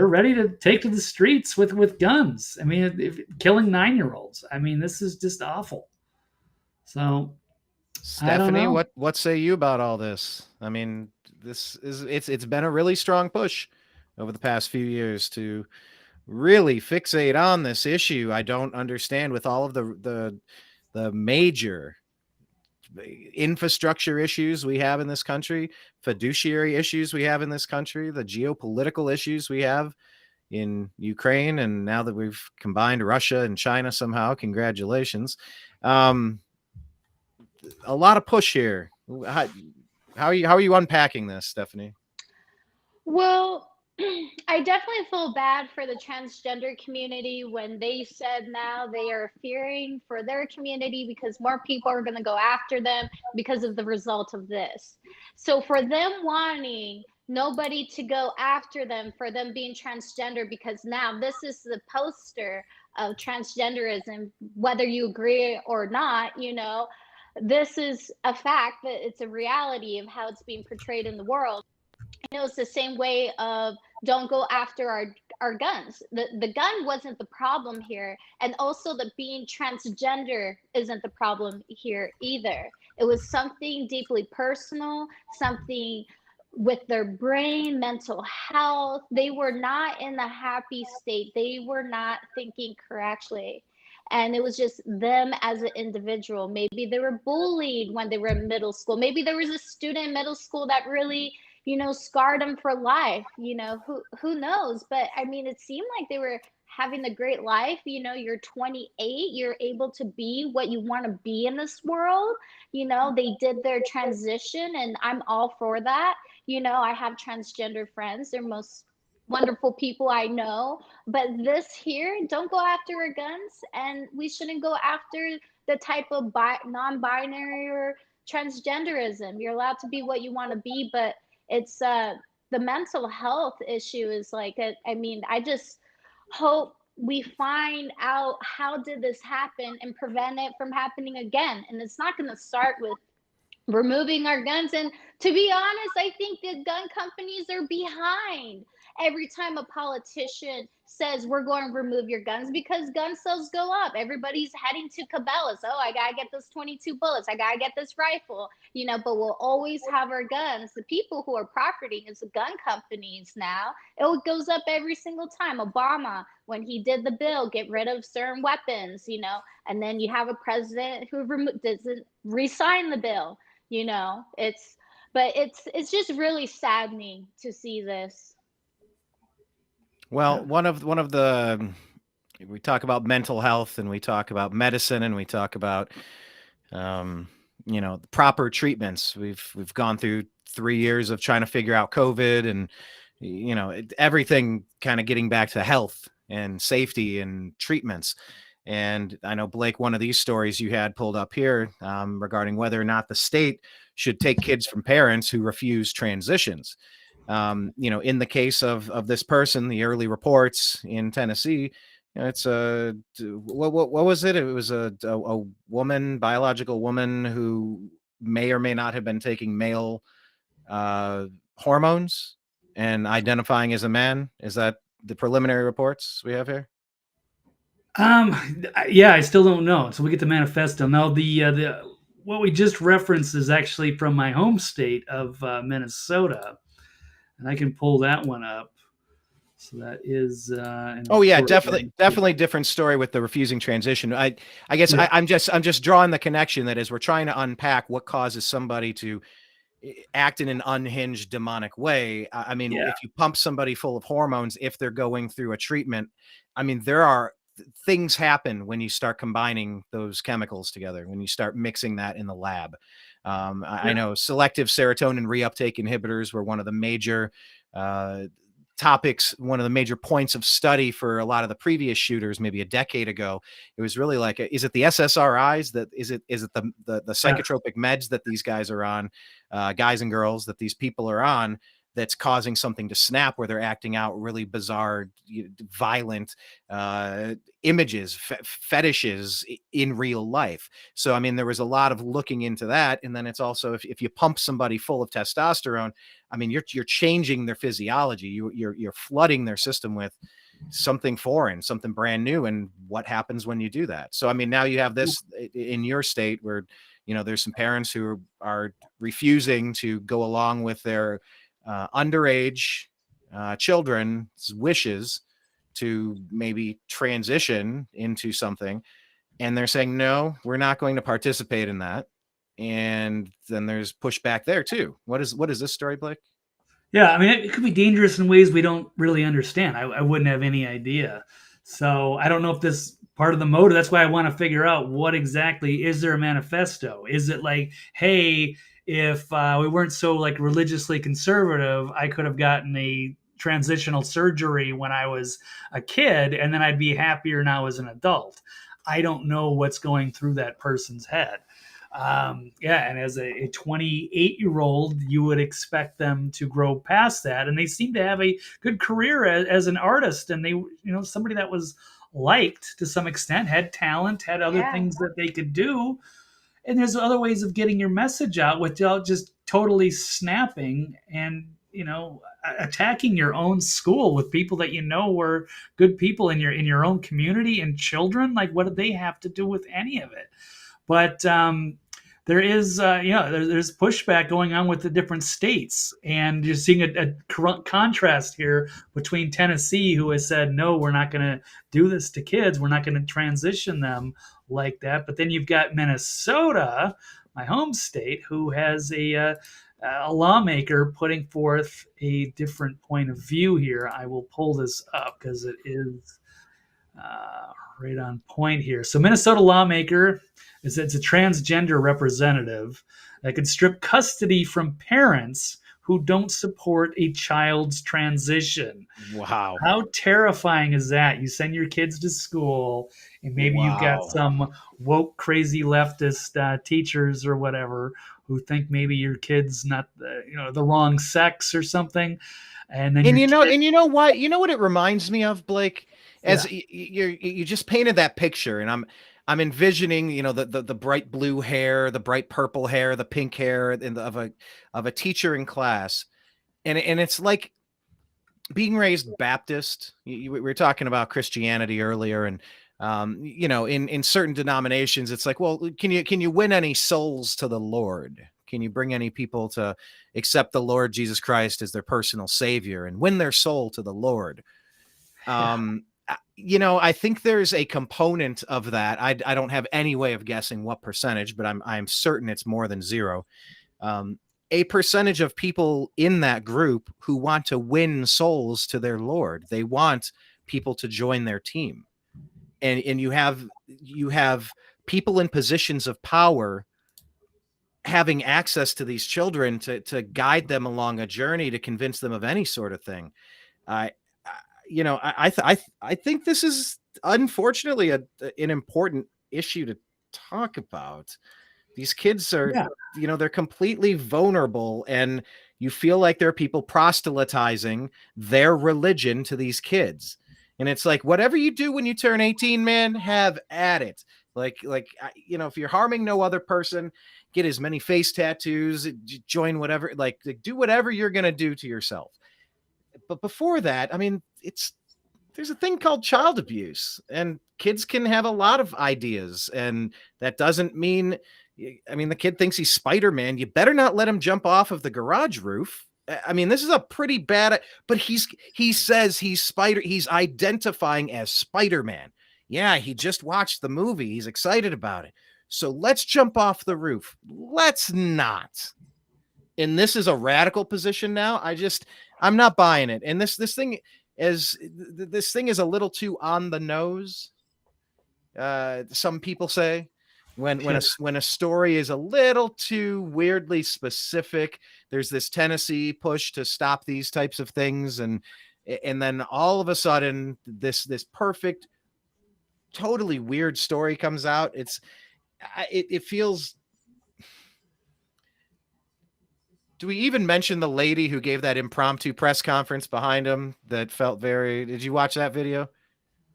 ready to take to the streets with guns. I mean, killing 9-year-olds. I mean, this is just awful. So, Stephanie, what say you about all this? I mean, it's been a really strong push over the past few years to really fixate on this issue. I don't understand with all of the major infrastructure issues we have in this country, fiduciary issues we have in this country, the geopolitical issues we have in Ukraine, and now that we've combined Russia and China somehow, congratulations. A lot of push here. How are you unpacking this, Stephanie? Well, I definitely feel bad for the transgender community when they said now they are fearing for their community because more people are going to go after them because of the result of this. So for them wanting nobody to go after them for them being transgender, because now this is the poster of transgenderism, whether you agree or not, this is a fact that it's a reality of how it's being portrayed in the world. It's the same way of don't go after our guns. The gun wasn't the problem here, and also the being transgender isn't the problem here either. It was something deeply personal, something with their brain, mental health. They were not in a happy state. They were not thinking correctly. And it was just them as an individual. Maybe they were bullied when they were in middle school. Maybe there was a student in middle school that really scarred them for life. Who knows? But I mean, it seemed like they were having a great life. You're 28, you're able to be what you want to be in this world. They did their transition, and I'm all for that. I have transgender friends. They're most wonderful people I know. But this here, don't go after our guns, and we shouldn't go after the type of non-binary or transgenderism. You're allowed to be what you want to be, but it's the mental health issue is like, I just hope we find out how did this happen and prevent it from happening again. And it's not going to start with removing our guns. And to be honest, I think the gun companies are behind every time a politician says we're going to remove your guns, because gun sales go up. Everybody's heading to Cabela's. Oh, I gotta get those 22 bullets. I gotta get this rifle. But we'll always have our guns. The people who are profiting is the gun companies now. It goes up every single time. Obama, when he did the bill, get rid of certain weapons, and then you have a president who doesn't re-sign the bill. It's just really saddening to see this. Well, one of the We talk about mental health, and we talk about medicine, and we talk about proper treatments. We've gone through 3 years of trying to figure out COVID, and everything kind of getting back to health and safety and treatments. And I know, Blake, one of these stories you had pulled up here regarding whether or not the state should take kids from parents who refuse transitions. In the case of this person, the early reports in Tennessee, it's what was it? It was a woman, biological woman, who may or may not have been taking male hormones and identifying as a man. Is that the preliminary reports we have here? Yeah, I still don't know. So we get the manifesto now. The what we just referenced is actually from my home state of Minnesota, and I can pull that one up. So that is. Oh yeah, definitely different story with the refusing transition. I guess yeah. I'm just drawing the connection that as we're trying to unpack what causes somebody to act in an unhinged demonic way. I mean, if you pump somebody full of hormones, if they're going through a treatment, I mean, there are things happen when you start combining those chemicals together, when you start mixing that in the lab. I know selective serotonin reuptake inhibitors were one of the major topics, one of the major points of study for a lot of the previous shooters, maybe a decade ago. It was really like, is it the SSRIs that is it the psychotropic meds that these guys are on, guys and girls that these people are on, that's causing something to snap where they're acting out really bizarre, violent images, fetishes in real life. So, I mean, there was a lot of looking into that. And then it's also, if you pump somebody full of testosterone, I mean, you're changing their physiology. You're flooding their system with something foreign, something brand new. And what happens when you do that? So, I mean, now you have this in your state where, there's some parents who are refusing to go along with their underage children's wishes to maybe transition into something, and they're saying, no, we're not going to participate in that. And then there's pushback there too. What is this story, Blake? Yeah, I mean, it could be dangerous in ways we don't really understand. I wouldn't have any idea. So I don't know if this part of the motive. That's why I want to figure out what exactly is there a manifesto? Is it like, hey, if we weren't so like religiously conservative, I could have gotten a transitional surgery when I was a kid, and then I'd be happier now as an adult. I don't know what's going through that person's head. And as a 28-year-old, you would expect them to grow past that, and they seem to have a good career as an artist, and they, somebody that was liked to some extent, had talent, had other things that they could do. And there's other ways of getting your message out without just totally snapping and, attacking your own school with people that were good people in your own community, and children. Like, what do they have to do with any of it? But there is, there's pushback going on with the different states, and you're seeing a contrast here between Tennessee, who has said, no, we're not going to do this to kids. We're not going to transition them like that. But then you've got Minnesota, my home state, who has a lawmaker putting forth a different point of view here. I will pull this up because it is right on point here. So Minnesota lawmaker it's a transgender representative that could strip custody from parents who don't support a child's transition. Wow. How terrifying is that? You send your kids to school, and maybe you've got some woke, crazy leftist teachers or whatever who think maybe your kid's not the wrong sex or something. And then you know what it reminds me of, Blake? As you just painted that picture, and I'm envisioning, the bright blue hair, the bright purple hair, the pink hair of a teacher in class. And it's like being raised Baptist. We were talking about Christianity earlier, and in certain denominations, it's like, well, can you win any souls to the Lord? Can you bring any people to accept the Lord Jesus Christ as their personal savior and win their soul to the Lord? I think there's a component of that. I don't have any way of guessing what percentage, but I'm certain it's more than zero. A percentage of people in that group who want to win souls to their Lord. They want people to join their team. and you have people in positions of power having access to these children to guide them along a journey to convince them of any sort of thing. I I think this is unfortunately an important issue to talk about. These kids are, Yeah. they're completely vulnerable, and you feel like there are people proselytizing their religion to these kids. And it's like, whatever you do when you turn 18, man, have at it. If you're harming no other person, get as many face tattoos, join whatever, do whatever you're going to do to yourself. But before that, I mean, there's a thing called child abuse, and kids can have a lot of ideas, and that doesn't mean, I mean, the kid thinks he's Spider-Man. You better not let him jump off of the garage roof. I mean, this is a pretty bad, but he says he's identifying as Spider-Man. Yeah, he just watched the movie. He's excited about it. So let's jump off the roof. Let's not. And this is a radical position now. I'm not buying it. And this thing is a little too on the nose. Some people say when a story is a little too weirdly specific. There's this Tennessee push to stop these types of things, and then all of a sudden this perfect, totally weird story comes out. It feels. Do we even mention the lady who gave that impromptu press conference behind him that felt very? Did you watch that video?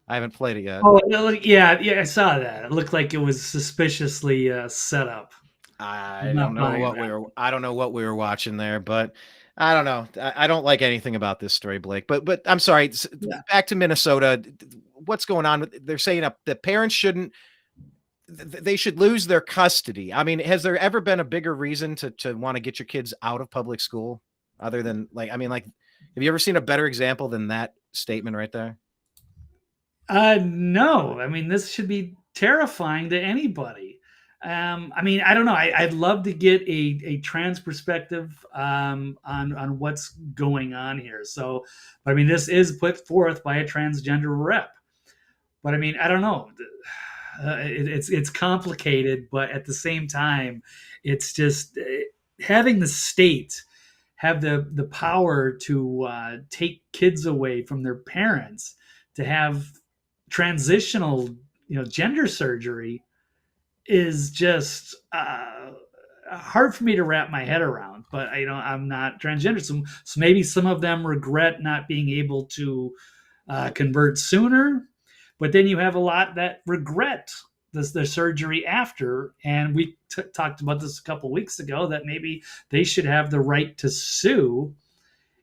I haven't played it yet. Oh, yeah, I saw that. It looked like it was suspiciously set up. I don't know what we were watching there, but I don't know. I don't like anything about this story, Blake. But I'm sorry. Back to Minnesota. What's going on? They're saying the parents shouldn't. They should lose their custody. I mean, has there ever been a bigger reason to want to get your kids out of public school, other than have you ever seen a better example than that statement right there? No. I mean, this should be terrifying to anybody. I mean, I don't know. I'd love to get a trans perspective on what's going on here. So, but I mean, this is put forth by a transgender rep. But I mean, I don't know. It's complicated, but at the same time, it's just having the state have the power to take kids away from their parents, to have transitional, gender surgery, is just hard for me to wrap my head around. But I'm not transgender, so maybe some of them regret not being able to convert sooner. But then you have a lot that regret the surgery after. And we talked about this a couple weeks ago, that maybe they should have the right to sue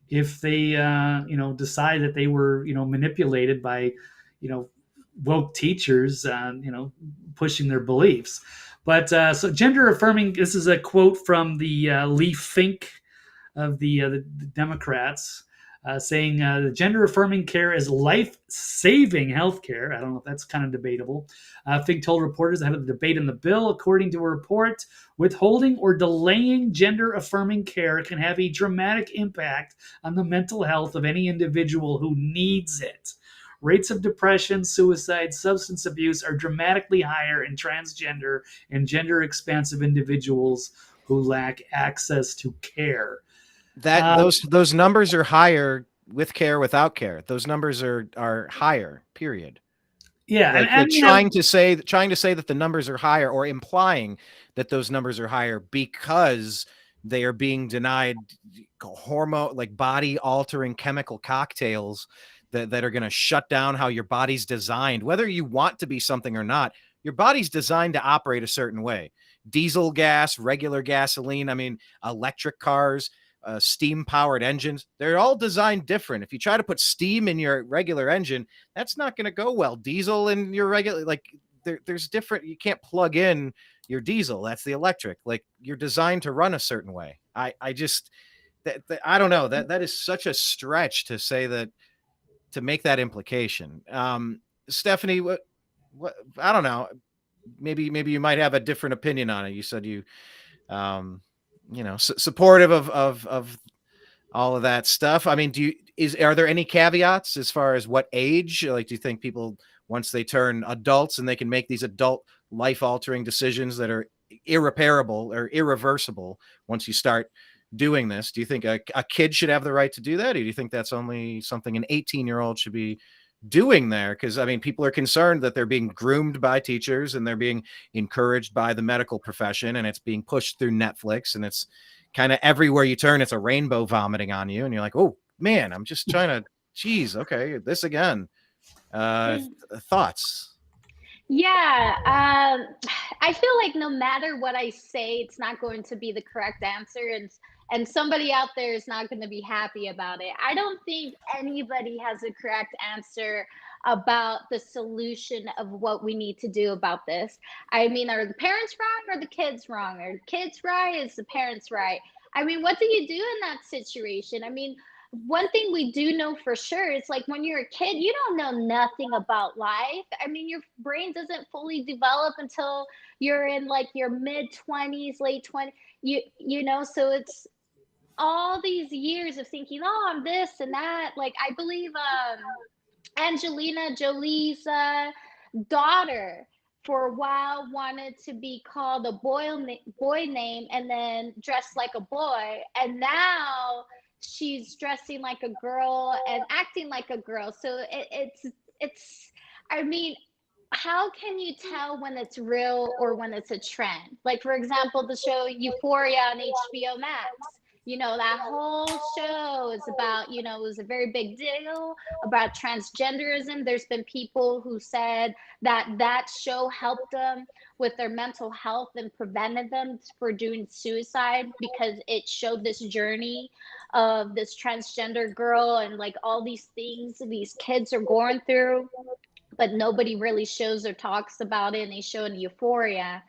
if they, decide that they were, manipulated by, woke teachers, pushing their beliefs. But so gender affirming, this is a quote from the Lee Fink of the Democrats. Saying the gender affirming care is life-saving health care. I don't know if that's kind of debatable. Fink told reporters ahead of the debate in the bill, according to a report, withholding or delaying gender affirming care can have a dramatic impact on the mental health of any individual who needs it. Rates of depression, suicide, substance abuse are dramatically higher in transgender and gender expansive individuals who lack access to care. Those numbers are higher with care, without care. Those numbers are higher, period. Yeah. And trying to say that the numbers are higher, or implying that those numbers are higher because they are being denied hormone, body altering chemical cocktails that are going to shut down how your body's designed. Whether you want to be something or not, your body's designed to operate a certain way. Diesel gas, regular gasoline, electric cars, steam-powered engines, they're all designed different. If you try to put steam in your regular engine, that's not going to go well. Diesel in your regular, there's different, you can't plug in your diesel. That's the electric. You're designed to run a certain way. I don't know. That is such a stretch to say that, to make that implication. Stephanie, what I don't know. Maybe you might have a different opinion on it. You said you supportive of all of that stuff. I mean, are there any caveats as far as what age? Do you think people once they turn adults and they can make these adult life-altering decisions that are irreparable or irreversible once you start doing this. Do you think a kid should have the right to do that? Or do you think that's only something an 18-year-old should be doing there? Because I mean, people are concerned that they're being groomed by teachers and they're being encouraged by the medical profession, and it's being pushed through Netflix, and it's kind of everywhere you turn, it's a rainbow vomiting on you, and you're like, oh man, I'm just trying to, geez, okay, this again. Thoughts? Yeah, I feel like no matter what I say, it's not going to be the correct answer, and somebody out there is not going to be happy about it. I don't think anybody has a correct answer about the solution of what we need to do about this. I mean, are the parents wrong or the kids wrong? Are the kids right? Is the parents right? I mean, what do you do in that situation? I mean, one thing we do know for sure is like when you're a kid, you don't know nothing about life. I mean, your brain doesn't fully develop until you're in like your mid 20s, late 20s. You know, so it's all these years of thinking, oh, I'm this and that. Like I believe Angelina Jolie's daughter for a while wanted to be called a boy name and then dressed like a boy, and now she's dressing like a girl and acting like a girl. So it's I mean, how can you tell when it's real or when it's a trend? Like for example, the show Euphoria on HBO Max. You know, that whole show is about, you know, it was a very big deal about transgenderism. There's been people who said that that show helped them with their mental health and prevented them for doing suicide because it showed this journey of this transgender girl and like all these things these kids are going through, but nobody really shows or talks about it, and they show in Euphoria.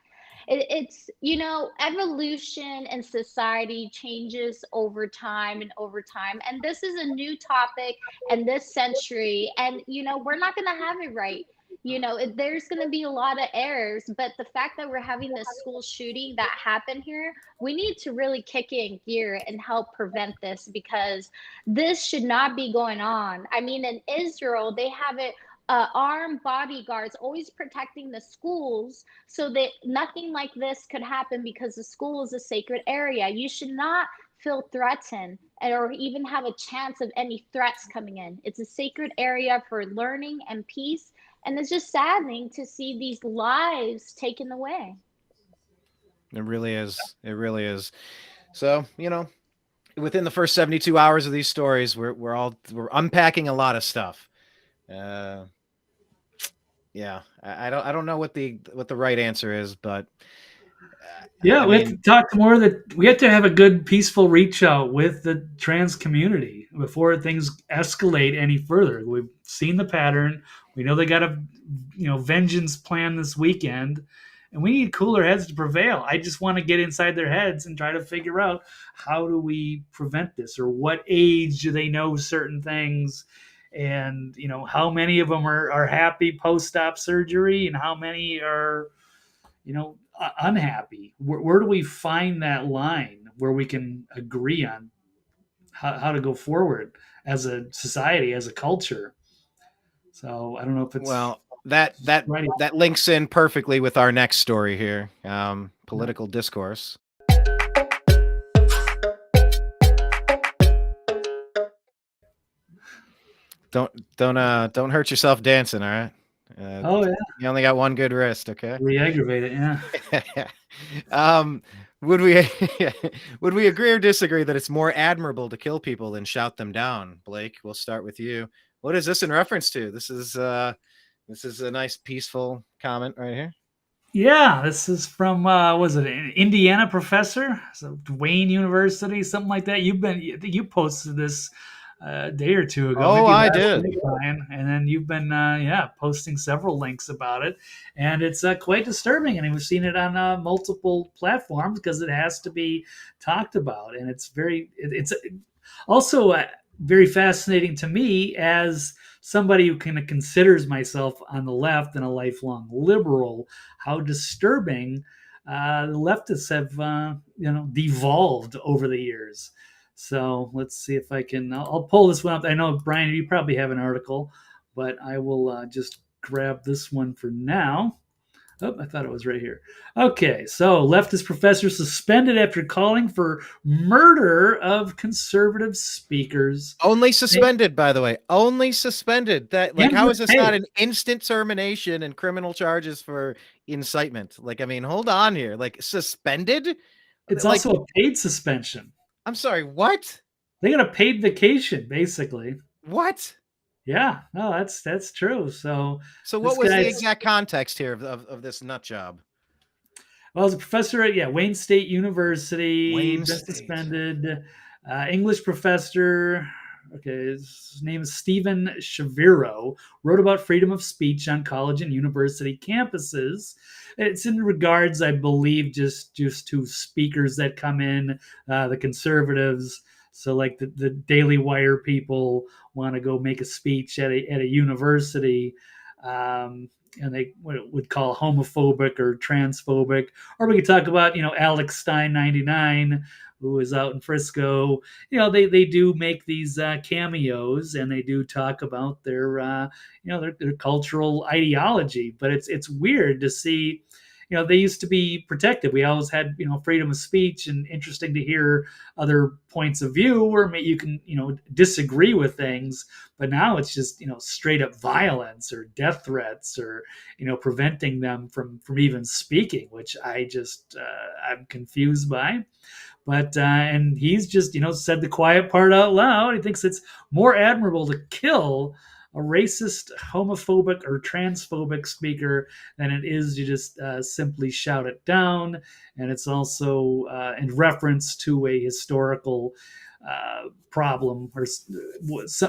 It's, you know, evolution and society changes over time and over time, and this is a new topic and this century, and you know, we're not going to have it right. You know, there's going to be a lot of errors, but the fact that we're having this school shooting that happened here, we need to really kick it in gear and help prevent this, because this should not be going on. I mean, in Israel, they have it armed bodyguards always protecting the schools so that nothing like this could happen, because the school is a sacred area. You should not feel threatened or even have a chance of any threats coming in. It's a sacred area for learning and peace. And it's just saddening to see these lives taken away. It really is. It really is. So, you know, within the first 72 hours of these stories, we're unpacking a lot of stuff. Yeah, I don't know what the right answer is, but yeah, we have to talk more. That we have to have a good, peaceful reach out with the trans community before things escalate any further. We've seen the pattern. We know they got a, you know, vengeance plan this weekend, and we need cooler heads to prevail. I just want to get inside their heads and try to figure out how do we prevent this, or what age do they know certain things. And, you know, how many of them are happy post-op surgery and how many are, you know, unhappy? Where do we find that line where we can agree on how to go forward as a society, as a culture? So I don't know if it's... Well, that links in perfectly with our next story here, political discourse. Don't hurt yourself dancing, all right? Oh yeah, you only got one good wrist, okay? Re-aggravate it, yeah. Would we agree or disagree that it's more admirable to kill people than shout them down? Blake, we'll start with you. What is this in reference to? This is a nice peaceful comment right here. Yeah, this is from was it an Indiana professor, so Wayne University, something like that. You posted this a day or two ago. Oh, I did. Brian, and then you've been posting several links about it, and it's quite disturbing. And we've seen it on multiple platforms because it has to be talked about, and it's also very fascinating to me as somebody who kind of considers myself on the left and a lifelong liberal, how disturbing the leftists have devolved over the years. So let's see if I can. I'll pull this one up. I know, Brian, you probably have an article, but I will just grab this one for now. Oh, I thought it was right here. Okay, so leftist professor suspended after calling for murder of conservative speakers. Only suspended, by the way. Only suspended. That, like, how is this not an instant termination and criminal charges for incitement? Like, I mean, hold on here. Like, suspended? It's like, also a paid suspension. I'm sorry, what? They got a paid vacation, basically. What? Yeah, no, that's true. So what was the exact context here of this nut job? Well, as a professor at Wayne State University, Wayne been State. Suspended. English professor. Okay, his name is Stephen Shaviro. Wrote about freedom of speech on college and university campuses. It's in regards, I believe, just to speakers that come in, the conservatives. So, like the Daily Wire people want to go make a speech at a university. And they would call homophobic or transphobic. Or we could talk about, Alex Stein 99, who is out in Frisco. They do make these cameos, and they do talk about their cultural ideology. But it's weird to see. They used to be protected. We always had, freedom of speech, and interesting to hear other points of view where you can, disagree with things. But now it's just, straight up violence or death threats, or, preventing them from even speaking, which I'm confused by. But and he's just, said the quiet part out loud. He thinks it's more admirable to kill a racist, homophobic, or transphobic speaker than it is to just simply shout it down. And it's also in reference to a historical problem, or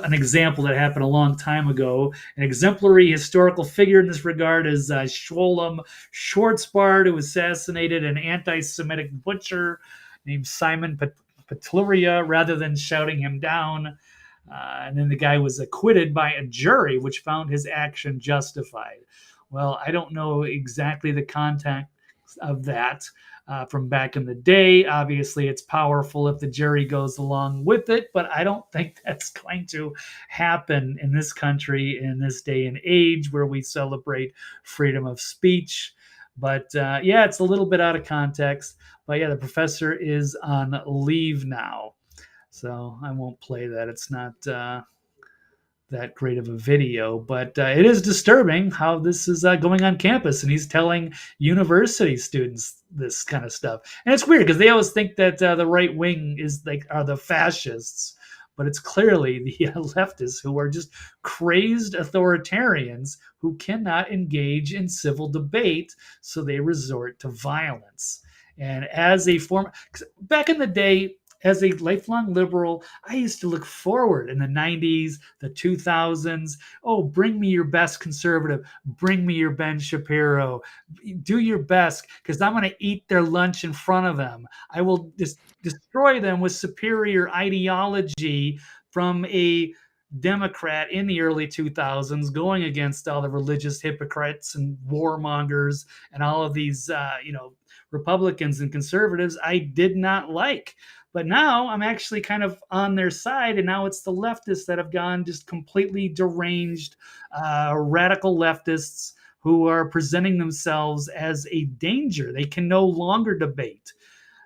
an example that happened a long time ago. An exemplary historical figure in this regard is Sholem Schwarzbard, who assassinated an anti-Semitic butcher named Simon Petluria rather than shouting him down. And then the guy was acquitted by a jury, which found his action justified. Well, I don't know exactly the context of that from back in the day. Obviously, it's powerful if the jury goes along with it, but I don't think that's going to happen in this country in this day and age where we celebrate freedom of speech. But it's a little bit out of context. But the professor is on leave now. So I won't play that. It's not that great of a video, but it is disturbing how this is going on campus, and he's telling university students this kind of stuff. And it's weird because they always think that the right wing are the fascists, but it's clearly the leftists who are just crazed authoritarians who cannot engage in civil debate, so they resort to violence. And back in the day, as a lifelong liberal, I used to look forward in the 90s, the 2000s. Oh, bring me your best conservative. Bring me your Ben Shapiro. Do your best, because I'm going to eat their lunch in front of them. I will just destroy them with superior ideology from a Democrat in the early 2000s, going against all the religious hypocrites and warmongers and all of these, Republicans and conservatives I did not like. But now I'm actually kind of on their side, and now it's the leftists that have gone just completely deranged, radical leftists who are presenting themselves as a danger. They can no longer debate.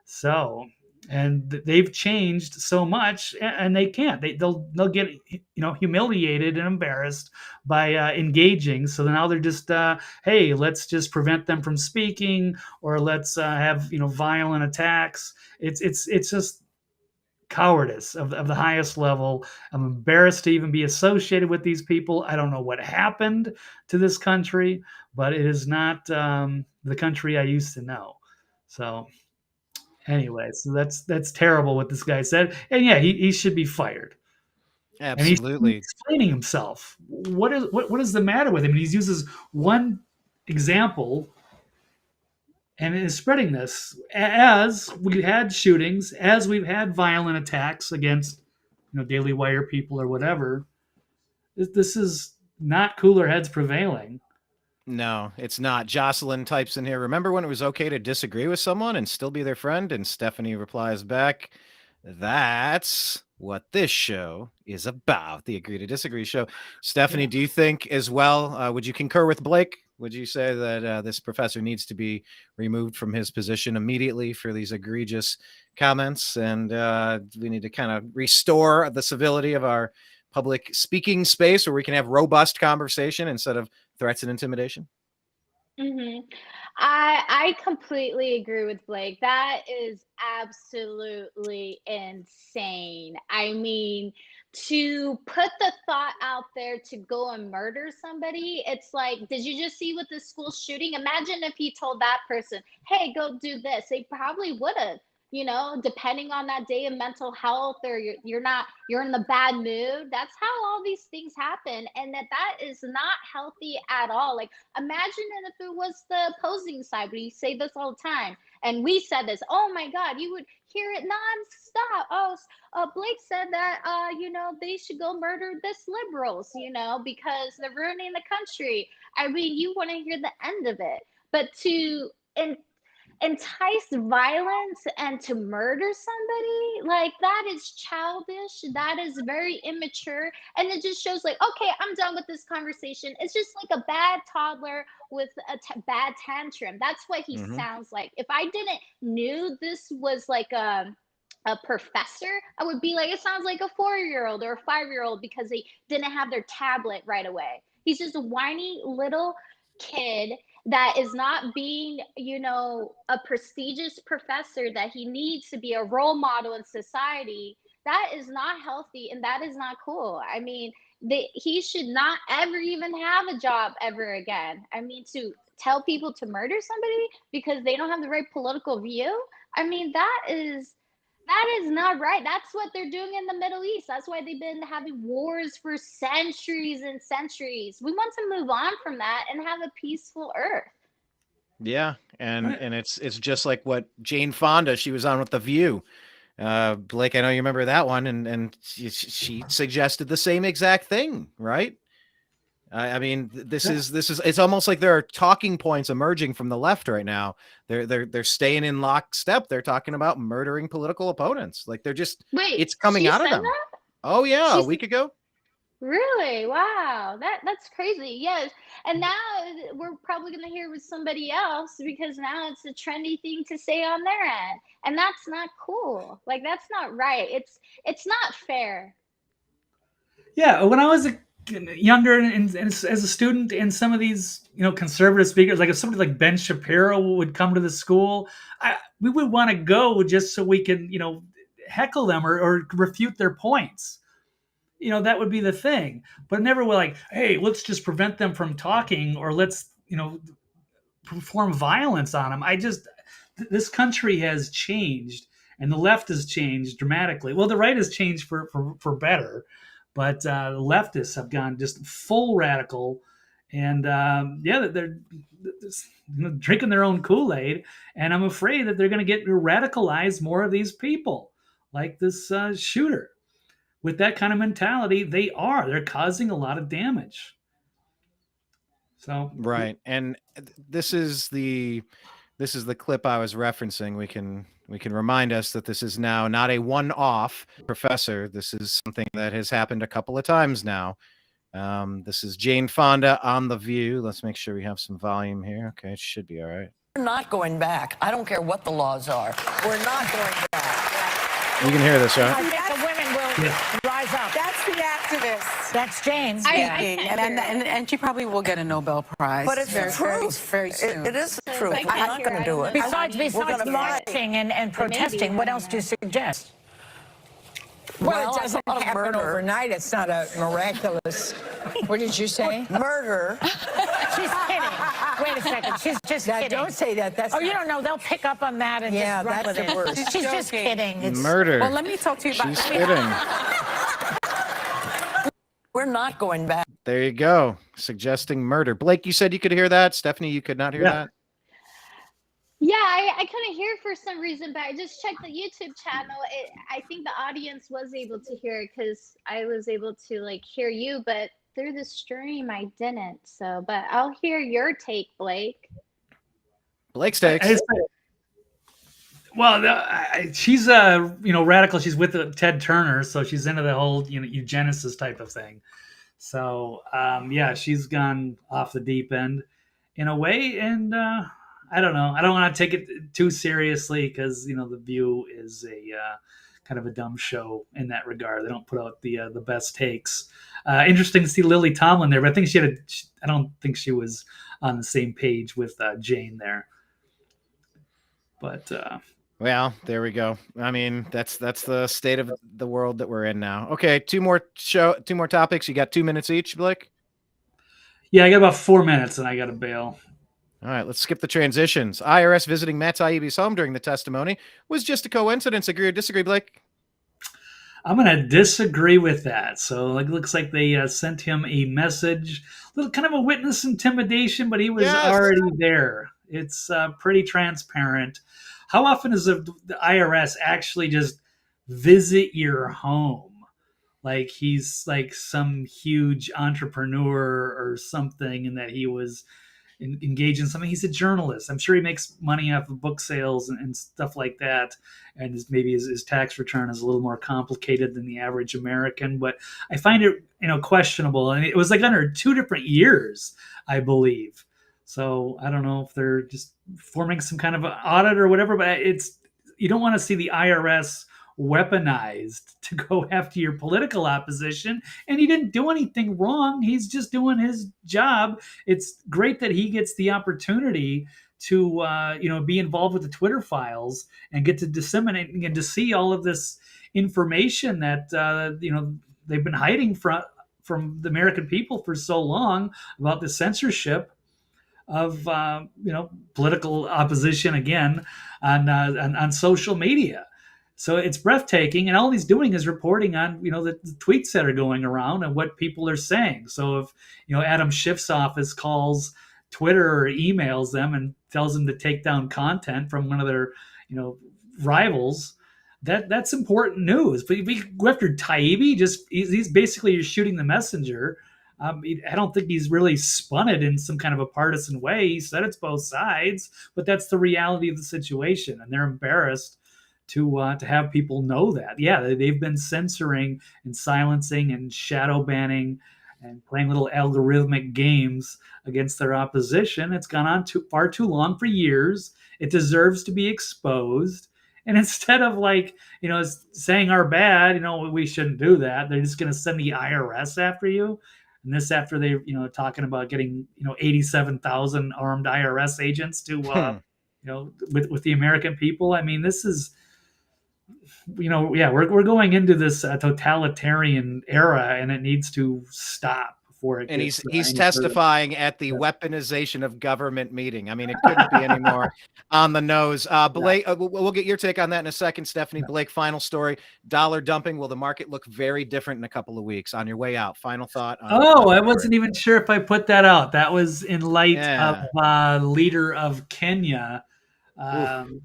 So, and they've changed so much, and they can't. They'll get humiliated and embarrassed by engaging. So now they're just hey, let's just prevent them from speaking, or let's have violent attacks. It's just cowardice of the highest level. I'm embarrassed to even be associated with these people. I don't know what happened to this country, but it is not the country I used to know. So anyway, so that's terrible what this guy said. And he should be fired. Absolutely. And he's explaining himself. What is the matter with him? And he uses one example and is spreading this as we've had shootings, as we've had violent attacks against, Daily Wire people or whatever. This is not cooler heads prevailing. No, it's not. Jocelyn types in here, remember when it was okay to disagree with someone and still be their friend? And Stephanie replies back, that's what this show is about, the Agree to Disagree show. Stephanie, do you think as well, would you concur with Blake? Would you say that this professor needs to be removed from his position immediately for these egregious comments? And we need to kind of restore the civility of our public speaking space where we can have robust conversation instead of threats and intimidation? Mm-hmm. I completely agree with Blake. That is absolutely insane. I mean, to put the thought out there to go and murder somebody, it's like, did you just see with the school shooting? Imagine if he told that person, hey, go do this. They probably would have, depending on that day of mental health, or you're in the bad mood. That's how all these things happen. And that is not healthy at all. Like, imagine if it was the opposing side. We say this all the time. And we said this, oh my God, you would hear it nonstop. Oh, Blake said that, they should go murder this liberals, because they're ruining the country. I mean, you want to hear the end of it. But to entice violence and to murder somebody, like, that is childish. That is very immature. And it just shows, like, okay, I'm done with this conversation. It's just like a bad toddler with a bad tantrum. That's what he sounds like. If I didn't knew this was like a professor, I would be like, it sounds like a 4-year-old or a 5-year-old because they didn't have their tablet right away. He's just a whiny little kid that is not being, a prestigious professor that he needs to be a role model in society. That is not healthy, and that is not cool. I mean, he should not ever even have a job ever again. I mean, to tell people to murder somebody because they don't have the right political view, I mean, that is not right. That's what they're doing in the Middle East. That's why they've been having wars for centuries and centuries. We want to move on from that and have a peaceful earth. Yeah, and it's just like what Jane Fonda, she was on with The View. Blake, I know you remember that one, and she suggested the same exact thing, right? I mean, this is it's almost like there are talking points emerging from the left right now. They're staying in lockstep. They're talking about murdering political opponents. Like, they're just, it's coming out of them. That? Oh yeah, a week ago. Really? Wow. That's crazy. Yes. And now we're probably going to hear with somebody else because now it's a trendy thing to say on their end. And that's not cool. Like, that's not right. It's not fair. Yeah, when I was younger and as a student, and some of these conservative speakers, like if somebody like Ben Shapiro would come to the school, we would want to go just so we can heckle them or refute their points. That would be the thing. But never were like, hey, let's just prevent them from talking, or let's perform violence on them. This country has changed, and the left has changed dramatically. Well, the right has changed for better, but the leftists have gone just full radical, and they're drinking their own Kool-Aid, and I'm afraid that they're going to get radicalized more of these people, like this shooter. With that kind of mentality, they're causing a lot of damage. So right, and this is the clip I was referencing. We can remind us that this is now not a one-off professor. This is something that has happened a couple of times now. This is Jane Fonda on The View. Let's make sure we have some volume here. Okay, it should be all right. We're not going back. I don't care what the laws are. We're not going back. You can hear this, right? I think the women will rise up. That's the activist. That's Jane. And she probably will get a Nobel Prize. But it's the truth. Very soon. It is the truth. I'm not going to do it. Besides marching and protesting, what else do you suggest? Well, it doesn't a lot of happen murder. overnight. It's not a miraculous. What did you say? Murder. She's kidding. Wait a second. She's just kidding. Don't say that. That's you don't know. They'll pick up on that and just run with it. worst. She's just kidding. It's Murder. Well, let me talk to you about. She's kidding. We're not going back. There you go. Suggesting murder. Blake, you said you could hear that. Stephanie, you could not hear that? Yeah, I couldn't hear for some reason, but I just checked the YouTube channel. I think the audience was able to hear it because I was able to hear you, but through the stream I didn't. So, but I'll hear your take, Blake. Blake's takes. Well, she's radical. She's with Ted Turner, so she's into the whole eugenicist type of thing. So yeah, she's gone off the deep end in a way, and I don't know. I don't want to take it too seriously because The View is a kind of a dumb show in that regard. They don't put out the best takes. Interesting to see Lily Tomlin there, but I think I don't think she was on the same page with Jane there. But well, there we go. I mean, that's the state of the world that we're in now. Okay, two more topics. You got 2 minutes each, Blake? Yeah, I got about 4 minutes and I got to bail. All right, let's skip the transitions. IRS visiting Matt Taibbi's home during the testimony was just a coincidence. Agree or disagree, Blake? I'm going to disagree with that. So it looks like they sent him a message, little kind of a witness intimidation, but he was already there. It's pretty transparent. How often does the IRS actually just visit your home? Like he's like some huge entrepreneur or something, and that he was engaged in something. He's a journalist. I'm sure he makes money off of book sales and stuff like that. And maybe his tax return is a little more complicated than the average American. But I find it questionable. And it was like under 2 different years, I believe. So I don't know if they're just forming some kind of an audit or whatever, but you don't want to see the IRS weaponized to go after your political opposition. And he didn't do anything wrong. He's just doing his job. It's great that he gets the opportunity to be involved with the Twitter files and get to disseminate and to see all of this information that they've been hiding from the American people for so long about the censorship of political opposition again on social media. So it's breathtaking, and all he's doing is reporting on the tweets that are going around and what people are saying. So if Adam Schiff's office calls Twitter or emails them and tells them to take down content from one of their rivals, that's important news. But if we go after Taibbi, he's basically shooting the messenger. I don't think he's really spun it in some kind of a partisan way. He said it's both sides, but that's the reality of the situation, and they're embarrassed to have people know that. Yeah, they've been censoring and silencing and shadow banning and playing little algorithmic games against their opposition. It's gone on far too long, for years. It deserves to be exposed. And instead of saying our bad, we shouldn't do that, they're just going to send the IRS after you. And this after they, talking about getting, 87,000 armed IRS agents to, with the American people. I mean, this is, we're going into this totalitarian era, and it needs to stop before it. And gets, he's testifying at the weaponization of government meeting. I mean, it couldn't be any more on the nose. Blake, we'll get your take on that in a second. Stephanie, Blake, final story: dollar dumping. Will the market look very different in a couple of weeks? On your way out, final thought. I wasn't even sure if I put that out. That was in light of leader of Kenya.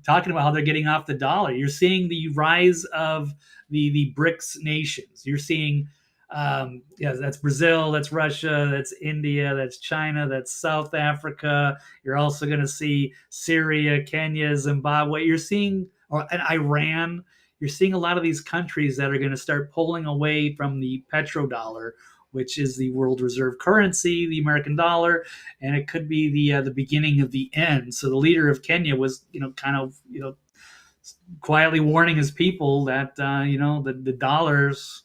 Talking about how they're getting off the dollar. You're seeing the rise of the BRICS nations. You're seeing, that's Brazil, that's Russia, that's India, that's China, that's South Africa. You're also going to see Syria, Kenya, Zimbabwe. You're seeing, and Iran. You're seeing a lot of these countries that are going to start pulling away from the petrodollar, which is the world reserve currency, the American dollar, and it could be the beginning of the end. So the leader of Kenya was, quietly warning his people that the dollar's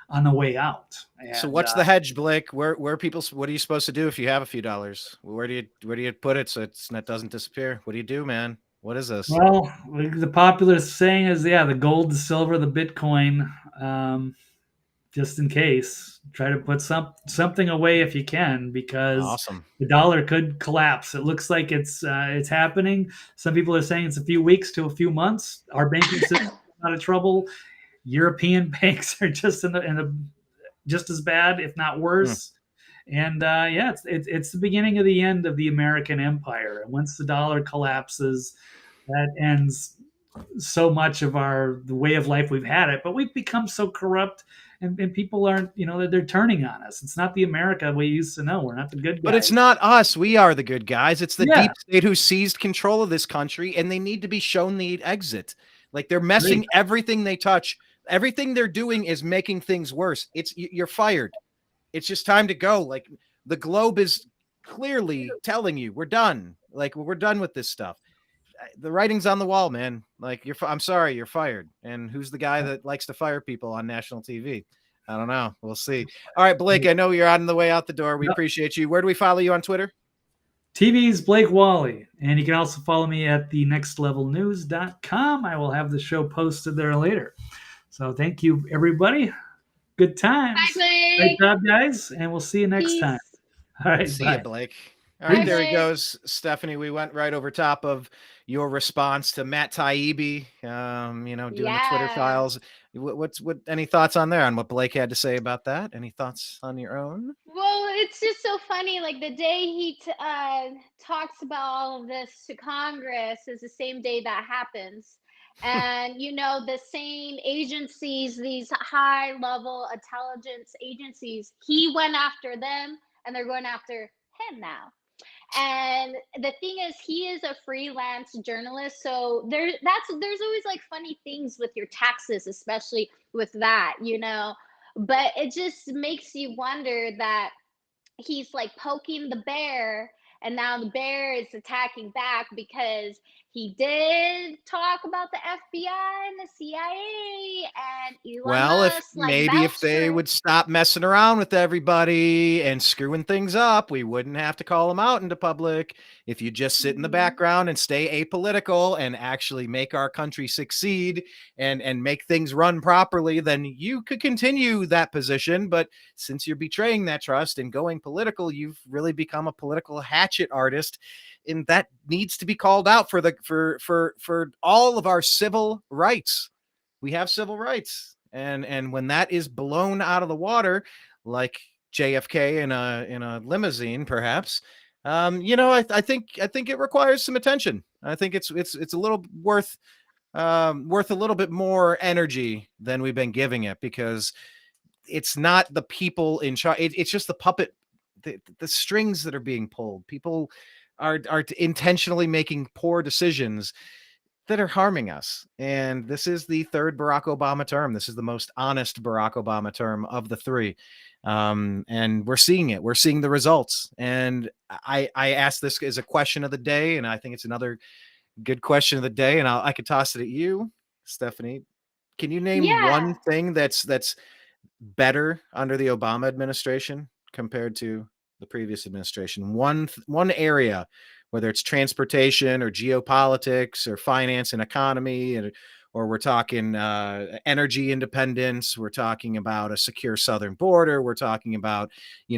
on the way out. And, so what's the hedge, Blake? Where what are you supposed to do if you have a few dollars? Where do you put it so it doesn't disappear? What do you do, man? What is this? Well, the popular saying is, the gold, the silver, the Bitcoin. Just in case, try to put something away if you can, because the dollar could collapse. It looks like it's happening. Some people are saying it's a few weeks to a few months. Our banking system is out of trouble. European banks are just in the just as bad, if not worse. And it's the beginning of the end of the American empire. And once the dollar collapses, that ends so much of the way of life we've had it, but we've become so corrupt, and people aren't, they're turning on us. It's not the America we used to know. We're not the good guys. But it's not us. We are the good guys. It's the Yeah. deep state who seized control of this country, and they need to be shown the exit. Like, they're messing everything they touch. Everything they're doing is making things worse. You're fired. It's just time to go. Like, the globe is clearly telling you we're done. Like, we're done with this stuff. The writing's on the wall, man. Like, I'm sorry, you're fired. And who's the guy that likes to fire people on national TV? I don't know. We'll see. All right, Blake, I know you're on the way out the door. We appreciate you. Where do we follow you on Twitter? TV's Blake Walley. And you can also follow me at thenextlevelnews.com. I will have the show posted there later. So thank you, everybody. Good times. Bye, Blake. Great job, guys. And we'll see you next time. All right. See bye. you, Blake. All right, Bye, there he Blake. goes. Stephanie, we went right over top of your response to Matt Taibbi, doing the Twitter files. What any thoughts on there, on what Blake had to say about that? Any thoughts on your own? Well, it's just so funny. Like, the day he talks about all of this to Congress is the same day that happens. And, the same agencies, these high level intelligence agencies, he went after them and they're going after him now. And the thing is, he is a freelance journalist, so there's always like funny things with your taxes, especially with that, but it just makes you wonder that he's like poking the bear, and now the bear is attacking back because he did talk about the FBI and the CIA and Elon Well, if Musk, maybe if they would stop messing around with everybody and screwing things up, we wouldn't have to call them out into public. If you just sit in the background and stay apolitical and actually make our country succeed and make things run properly, then you could continue that position. But since you're betraying that trust and going political, you've really become a political hatchet artist. And that needs to be called out for all of our civil rights. We have civil rights. And when that is blown out of the water, like JFK in a limousine, perhaps, I think it requires some attention. I think it's a little worth a little bit more energy than we've been giving it, because it's not the people in charge. It's just the puppet, the strings that are being pulled. People are intentionally making poor decisions that are harming us. And this is the third Barack Obama term. This is the most honest Barack Obama term of the three. And we're seeing it. We're seeing the results. And I asked this as a question of the day, and I think it's another good question of the day. And I could toss it at you, Stephanie. Can you name one thing that's better under the Obama administration compared to the previous administration? One area, whether it's transportation or geopolitics or finance and economy, or we're talking energy independence, we're talking about a secure southern border, we're talking about,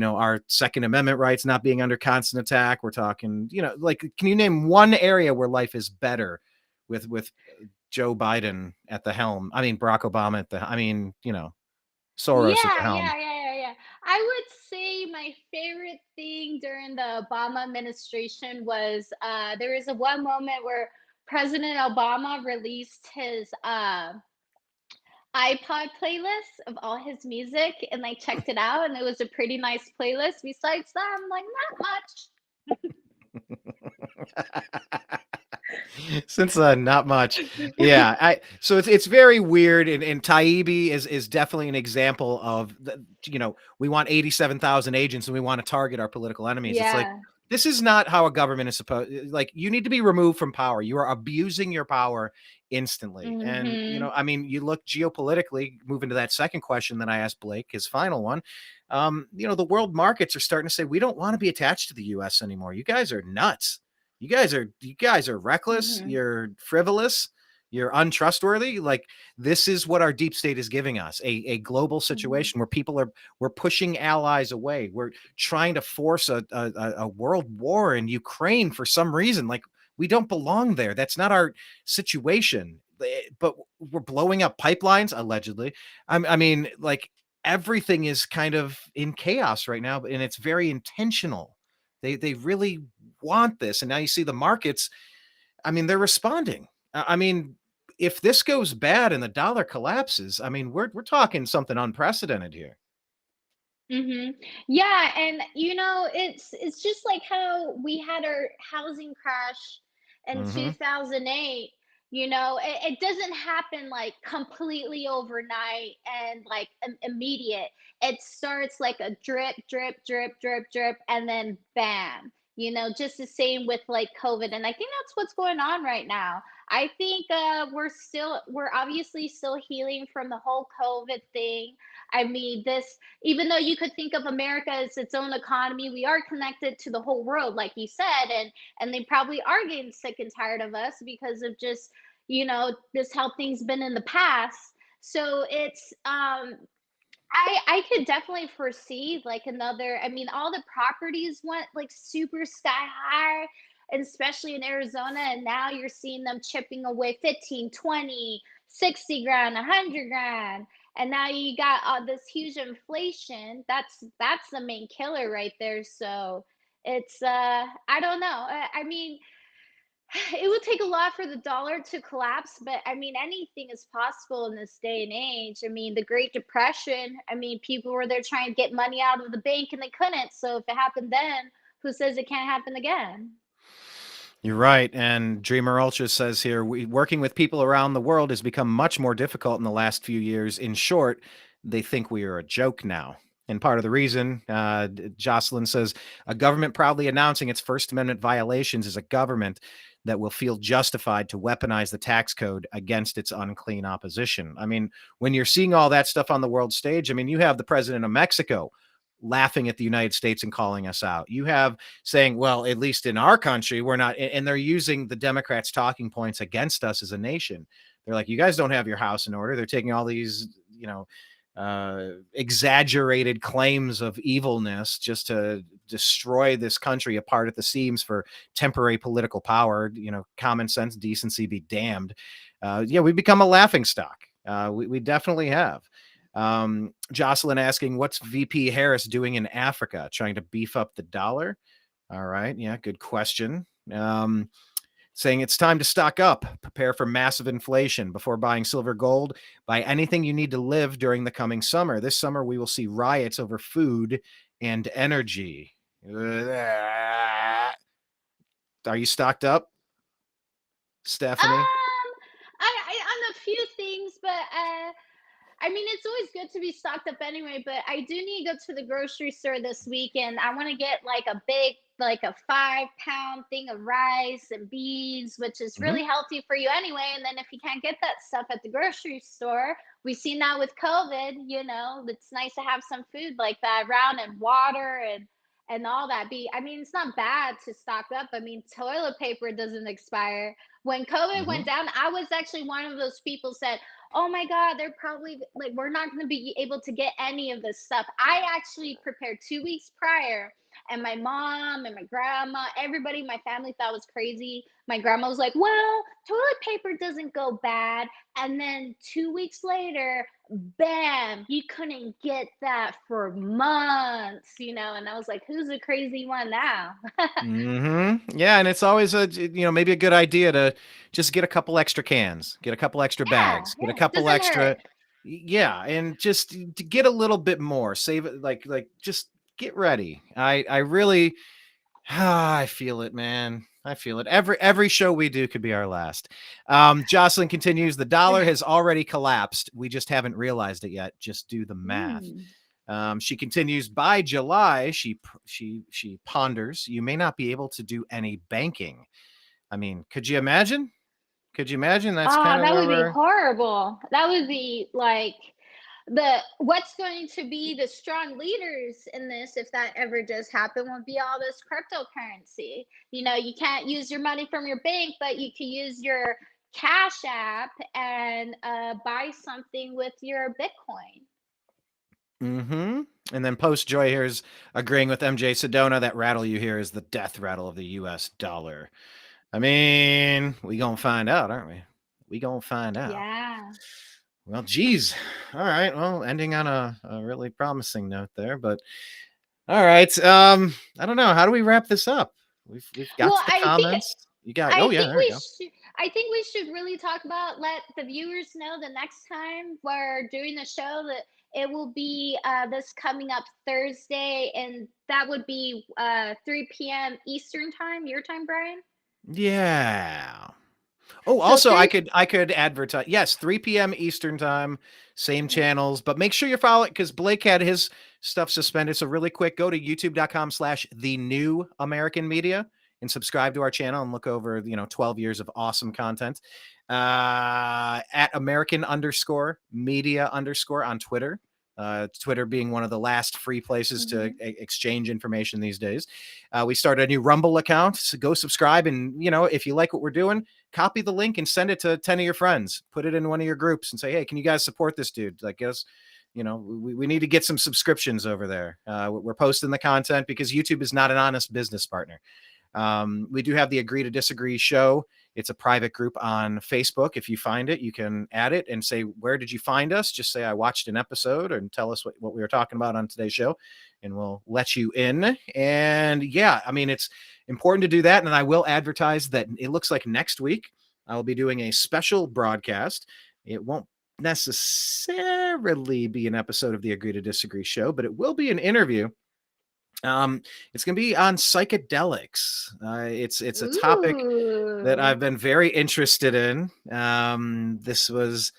our Second Amendment rights not being under constant attack. We're talking, can you name one area where life is better with Joe Biden at the helm? I mean, Barack Obama at the, Soros at the helm. Yeah. I would say my favorite thing during the Obama administration was there was one moment where President Obama released his iPod playlist of all his music, and I checked it out, and it was a pretty nice playlist. Besides that, I'm like, not much. Since not much. Yeah. So it's very weird. And Taibbi is definitely an example of, we want 87,000 agents and we want to target our political enemies. Yeah. It's like, this is not how a government is supposed. Like, you need to be removed from power. You are abusing your power instantly. And, you look geopolitically, moving to that second question that I asked Blake, his final one. The world markets are starting to say, we don't want to be attached to the US anymore. You guys are nuts. You guys are reckless. You're frivolous. You're untrustworthy. Like, this is what our deep state is giving us, a global situation where we're pushing allies away. We're trying to force a world war in Ukraine for some reason. Like, we don't belong there. That's not our situation. But we're blowing up pipelines, allegedly. I mean, like, everything is kind of in chaos right now, and it's very intentional. They really want this. And now you see the markets, they're responding. if this goes bad and the dollar collapses, I mean, we're talking something unprecedented here. Yeah, and it's just like how we had our housing crash in Hmm. 2008. It doesn't happen like completely overnight and like immediate. It starts like a drip, drip, drip, drip, drip, and then bam. Just the same with like COVID, and I think that's what's going on right now. I think we're obviously still healing from the whole COVID thing. I mean, this even though you could think of America as its own economy, we are connected to the whole world, like you said, and they probably are getting sick and tired of us because of just this how things been in the past. So it's I could definitely foresee like another. I mean, all the properties went like super sky high, and especially in Arizona, and now you're seeing them chipping away 15, 20, 60 grand, 100 grand. And now you got this huge inflation. That's the main killer right there. So it's I don't know. I mean, it would take a lot for the dollar to collapse, but I mean, anything is possible in this day and age. I mean, the Great Depression, I mean, people were there trying to get money out of the bank and they couldn't. So if it happened then, who says it can't happen again? You're right. And Dreamer Ultra says here, working with people around the world has become much more difficult in the last few years. In short, they think we are a joke now. And part of the reason, Jocelyn says, a government proudly announcing its First Amendment violations is a government that will feel justified to weaponize the tax code against its unclean opposition. I mean, when you're seeing all that stuff on the world stage, I mean, you have the president of Mexico laughing at the United States and calling us out. You have saying, well, at least in our country, we're not, and they're using the Democrats' talking points against us as a nation. They're like, you guys don't have your house in order. They're taking all these, exaggerated claims of evilness just to destroy this country apart at the seams for temporary political power. Common sense, decency be damned. We've become a laughing stock. We definitely have. Jocelyn asking, what's VP Harris doing in Africa? Trying to beef up the dollar? All right. Yeah, good question. Saying it's time to stock up, prepare for massive inflation before buying silver, gold, buy anything you need to live during the coming summer. This summer, we will see riots over food and energy. Are you stocked up, Stephanie? I on a few things, but I mean, it's always good to be stocked up anyway, but I do need to go to the grocery store this weekend. I want to get like a big, like a 5-pound thing of rice and beans, which is Mhm. really healthy for you anyway. And then if you can't get that stuff at the grocery store, we've seen that with COVID, it's nice to have some food like that around and water and all that. I mean, it's not bad to stock up. I mean, toilet paper doesn't expire. When COVID Mhm. went down, I was actually one of those people said, oh my God, they're probably like, we're not going to be able to get any of this stuff. I actually prepared 2 weeks prior, and my mom and my grandma, everybody in my family thought it was crazy. My grandma was like, well, toilet paper doesn't go bad. And then 2 weeks later, bam, you couldn't get that for months, and I was like, who's the crazy one now? Yeah, and it's always maybe a good idea to just get a couple extra cans, get a couple extra Yeah, bags, get a yeah, couple doesn't extra, hurt. yeah, and just to get a little bit more, save it, like just get ready. I really, I feel it, man. I feel it. Every show we do could be our last. Jocelyn continues, the dollar has already collapsed. We just haven't realized it yet. Just do the math. Mm. She continues, by July, she ponders, you may not be able to do any banking. I mean, could you imagine? Could you imagine? That's Oh, kind of that where would be we're. horrible. That would be like what's going to be the strong leaders in this if that ever does happen would be all this cryptocurrency. You can't use your money from your bank, but you can use your Cash App and buy something with your Bitcoin. Mm-hmm. And then Post Joy here is agreeing with MJ Sedona. That rattle you hear is the death rattle of the US dollar. I mean, we gonna find out, aren't we? We gonna find out. Yeah. Well, geez. All right. Well, ending on a really promising note there, but all right. I don't know. How do we wrap this up? We've got Well, to the comments. You got. I Oh yeah, think there we go. I think we should really talk about, let the viewers know the next time we're doing the show that it will be this coming up Thursday, and that would be 3 p.m. Eastern time, your time, Brian. Yeah. Oh, So also 3 I could advertise. Yes, 3 p.m. Eastern time, same channels, but make sure you follow it because Blake had his stuff suspended. So really quick, go to youtube.com/the new American media and subscribe to our channel and look over, 12 years of awesome content. At American_media_ on Twitter. Twitter being one of the last free places to exchange information these days. We started a new Rumble account, so go subscribe. And, if you like what we're doing, copy the link and send it to 10 of your friends. Put it in one of your groups and say, hey, can you guys support this dude? Like, us, we need to get some subscriptions over there. We're posting the content because YouTube is not an honest business partner. We do have the Agree to Disagree show. It's a private group on Facebook. If you find it, you can add it and say, where did you find us? Just say, I watched an episode, and tell us what we were talking about on today's show, and we'll let you in. And yeah, I mean, it's important to do that. And I will advertise that it looks like next week I'll be doing a special broadcast. It won't necessarily be an episode of the Agree to Disagree show, but it will be an interview. It's going to be on psychedelics. It's a topic that I've been very interested in. This was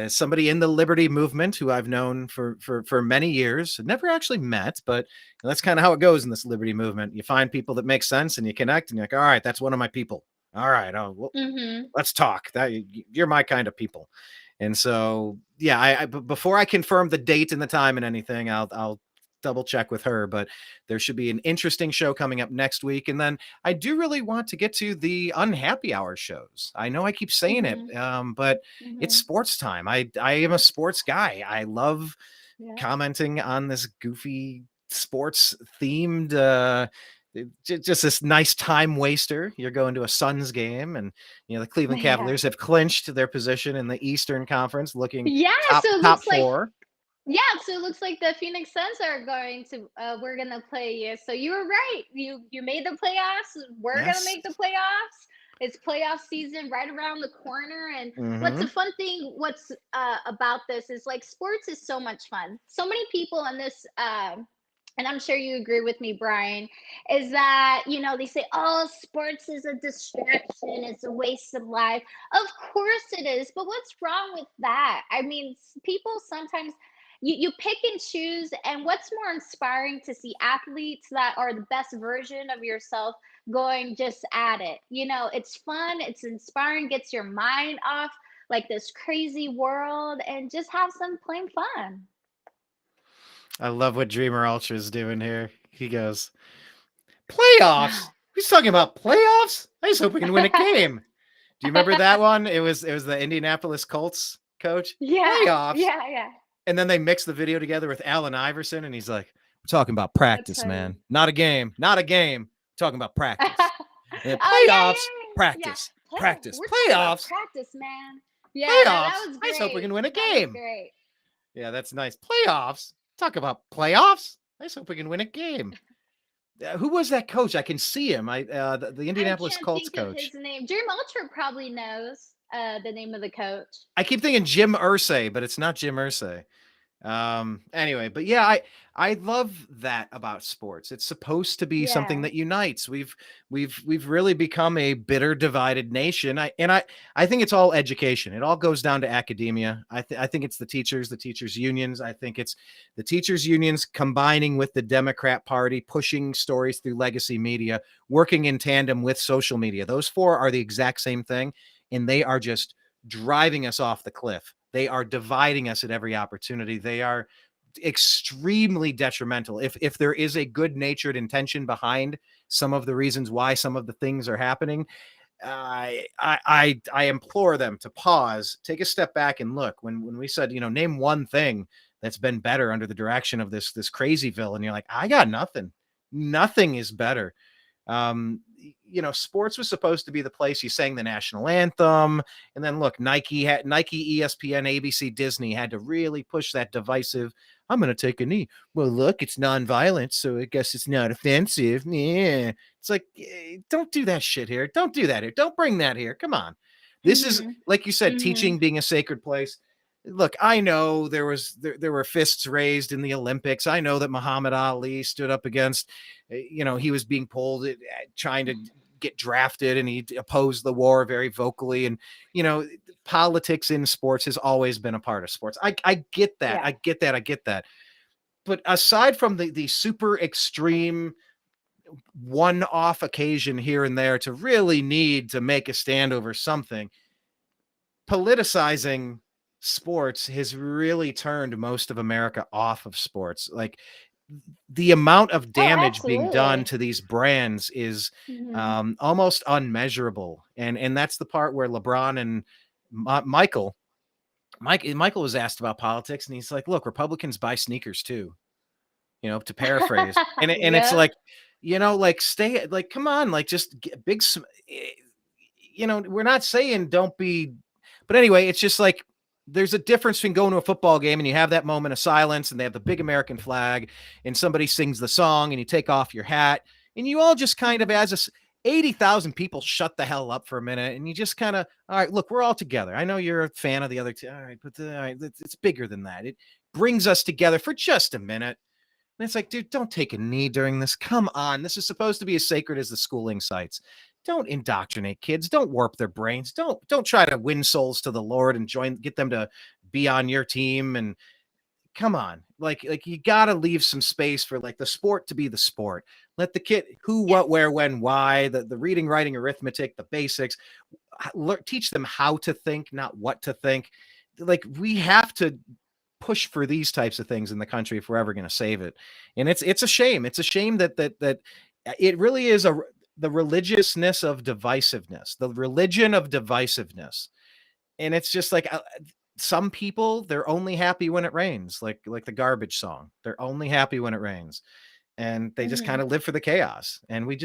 somebody in the liberty movement who I've known for many years. Never actually met, but that's kind of how it goes in this liberty movement. You find people that make sense and you connect, and you're like, all right, that's one of my people. All right, let's talk. You're my kind of people. And so, yeah, before I confirm the date and the time and anything, I'll double check with her, but there should be an interesting show coming up next week. And then I do really want to get to the unhappy hour shows. I know I keep saying it, but it's sports time. I am a sports guy. I love commenting on this goofy sports themed, just this nice time waster. You're going to a Suns game, and the Cleveland Cavaliers have clinched their position in the Eastern Conference, looking top four. Yeah, so it looks like the Phoenix Suns are going to we're gonna play you. So you were right. You made the playoffs. We're gonna make the playoffs. It's playoff season right around the corner. And what's the fun thing, about this is, like, sports is so much fun. So many people on this and I'm sure you agree with me, Brian, is that, they say, oh, sports is a distraction, it's a waste of life. Of course it is, but what's wrong with that? I mean, people sometimes you pick and choose, and what's more inspiring to see athletes that are the best version of yourself going just at it. It's fun, it's inspiring, gets your mind off like this crazy world, and just have some plain fun. I love what Dreamer Ultra is doing here. He goes, playoffs? He's talking about playoffs? I just hope we can win a game. Do you remember that one? It was the Indianapolis Colts coach. Yeah. Playoffs. Yeah. And then they mix the video together with Allen Iverson, and he's like, we're talking about practice, man. Not a game. Not a game. We're talking about practice. Playoffs, practice. Practice. Playoffs. Practice, man. Yeah, playoffs. That was great. I just hope we can win a game. Great. Yeah, that's nice. Playoffs. Talk about playoffs. I just hope we can win a game. Who was that coach? I can see him. The Indianapolis Colts coach. His name. Dream Ultra probably knows the name of the coach. I keep thinking Jim Irsay, but it's not Jim Irsay. Anyway, but yeah, I love that about sports. It's supposed to be something that unites. We've really become a bitter, divided nation. I think it's all education. It all goes down to academia. I think it's the teachers unions. I think it's the teachers unions combining with the Democrat Party, pushing stories through legacy media, working in tandem with social media. Those four are the exact same thing, and they are just driving us off the cliff. They are dividing us at every opportunity. They are extremely detrimental. If there is a good-natured intention behind some of the reasons why some of the things are happening, I implore them to pause, take a step back, and look. When we said, name one thing that's been better under the direction of this Crazyville, and you're like, I got nothing. Nothing is better. Sports was supposed to be the place you sang the national anthem. And then look, Nike, ESPN, ABC, Disney had to really push that divisive. I'm going to take a knee. Well, look, it's nonviolent, so I guess it's not offensive. Yeah. It's like, don't do that shit here. Don't do that here. Don't bring that here. Come on. This is, like you said, teaching being a sacred place. Look, I know there were fists raised in the Olympics. I know that Muhammad Ali stood up against, he was being pulled, trying to get drafted, and he opposed the war very vocally. And, politics in sports has always been a part of sports. I get that. Yeah. I get that. But aside from the super extreme one-off occasion here and there to really need to make a stand over something, politicizing sports has really turned most of America off of sports. Like, the amount of damage being done to these brands is almost unmeasurable. And that's the part where LeBron and Michael was asked about politics, and he's like, look, Republicans buy sneakers too, to paraphrase. And it's like, stay, like, come on, like, just get big, we're not saying don't be, but anyway, it's just like, there's a difference between going to a football game and you have that moment of silence and they have the big American flag and somebody sings the song and you take off your hat and you all just kind of, as 80,000 people, shut the hell up for a minute. And you just kind of, all right, look, we're all together. I know you're a fan of the other team. All right, but it's bigger than that. It brings us together for just a minute. And it's like, dude, don't take a knee during this. Come on. This is supposed to be as sacred as the schooling sites. Don't indoctrinate kids. Don't warp their brains. Don't try to win souls to the Lord and get them to be on your team. And come on, like you got to leave some space for like the sport to be the sport. Let the kid who, what, where, when, why, the reading, writing, arithmetic, the basics, teach them how to think, not what to think. Like, we have to push for these types of things in the country if we're ever going to save it. And it's a shame. It's a shame that it really is the religiousness of divisiveness, the religion of divisiveness. And it's just like, some people, they're only happy when it rains, like the garbage song. They're only happy when it rains, and they just kind of live for the chaos. And we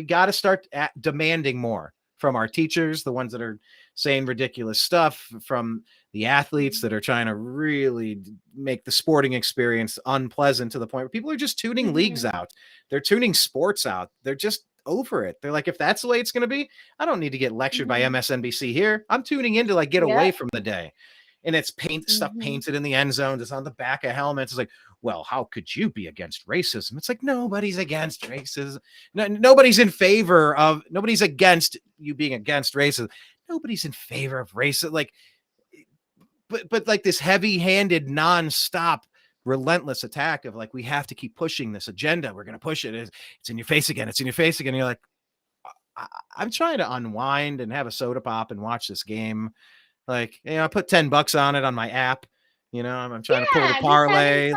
got to start demanding more from our teachers, the ones that are saying ridiculous stuff, from the athletes that are trying to really make the sporting experience unpleasant to the point where people are just tuning leagues out. They're tuning sports out. They're just over it. They're like, if that's the way it's going to be, I don't need to get lectured by MSNBC here. I'm tuning in to like get away from the day. And it's stuff painted in the end zone. It's on the back of helmets. It's like, well, how could you be against racism? It's like, nobody's against racism. Nobody's against you being against racism. Nobody's in favor of racism. Like, but like this heavy-handed, nonstop, relentless attack of like, we have to keep pushing this agenda. We're going to push it. It's in your face again. It's in your face again. And you're like, I'm trying to unwind and have a soda pop and watch this game. Like, I put $10 on it on my app. I'm trying to pull the parlay,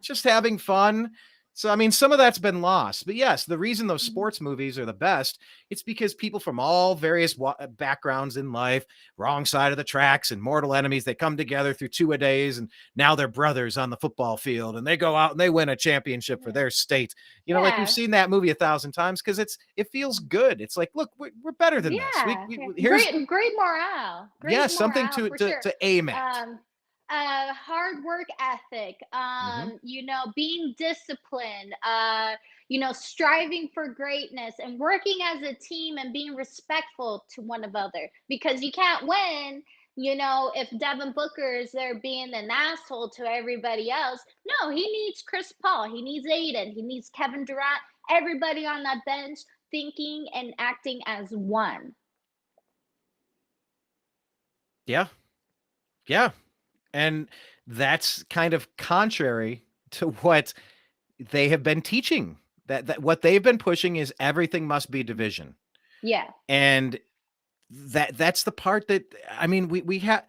just having fun. So, I mean, some of that's been lost. But yes, the reason those sports movies are the best, it's because people from all various backgrounds in life, wrong side of the tracks and mortal enemies, they come together through two-a-days, and now they're brothers on the football field, and they go out and they win a championship for their state. Like, we've seen that movie 1,000 times because it feels good. It's like, look, we're better than this. Here's great morale. Something to aim at. Hard work ethic, being disciplined, striving for greatness and working as a team and being respectful to one another, because you can't win, if Devin Booker's there being an asshole to everybody else. No, he needs Chris Paul. He needs Aiden. He needs Kevin Durant, everybody on that bench thinking and acting as one. Yeah. And that's kind of contrary to what they have been teaching. That what they've been pushing is everything must be division. Yeah. And that's the part that, I mean, we have.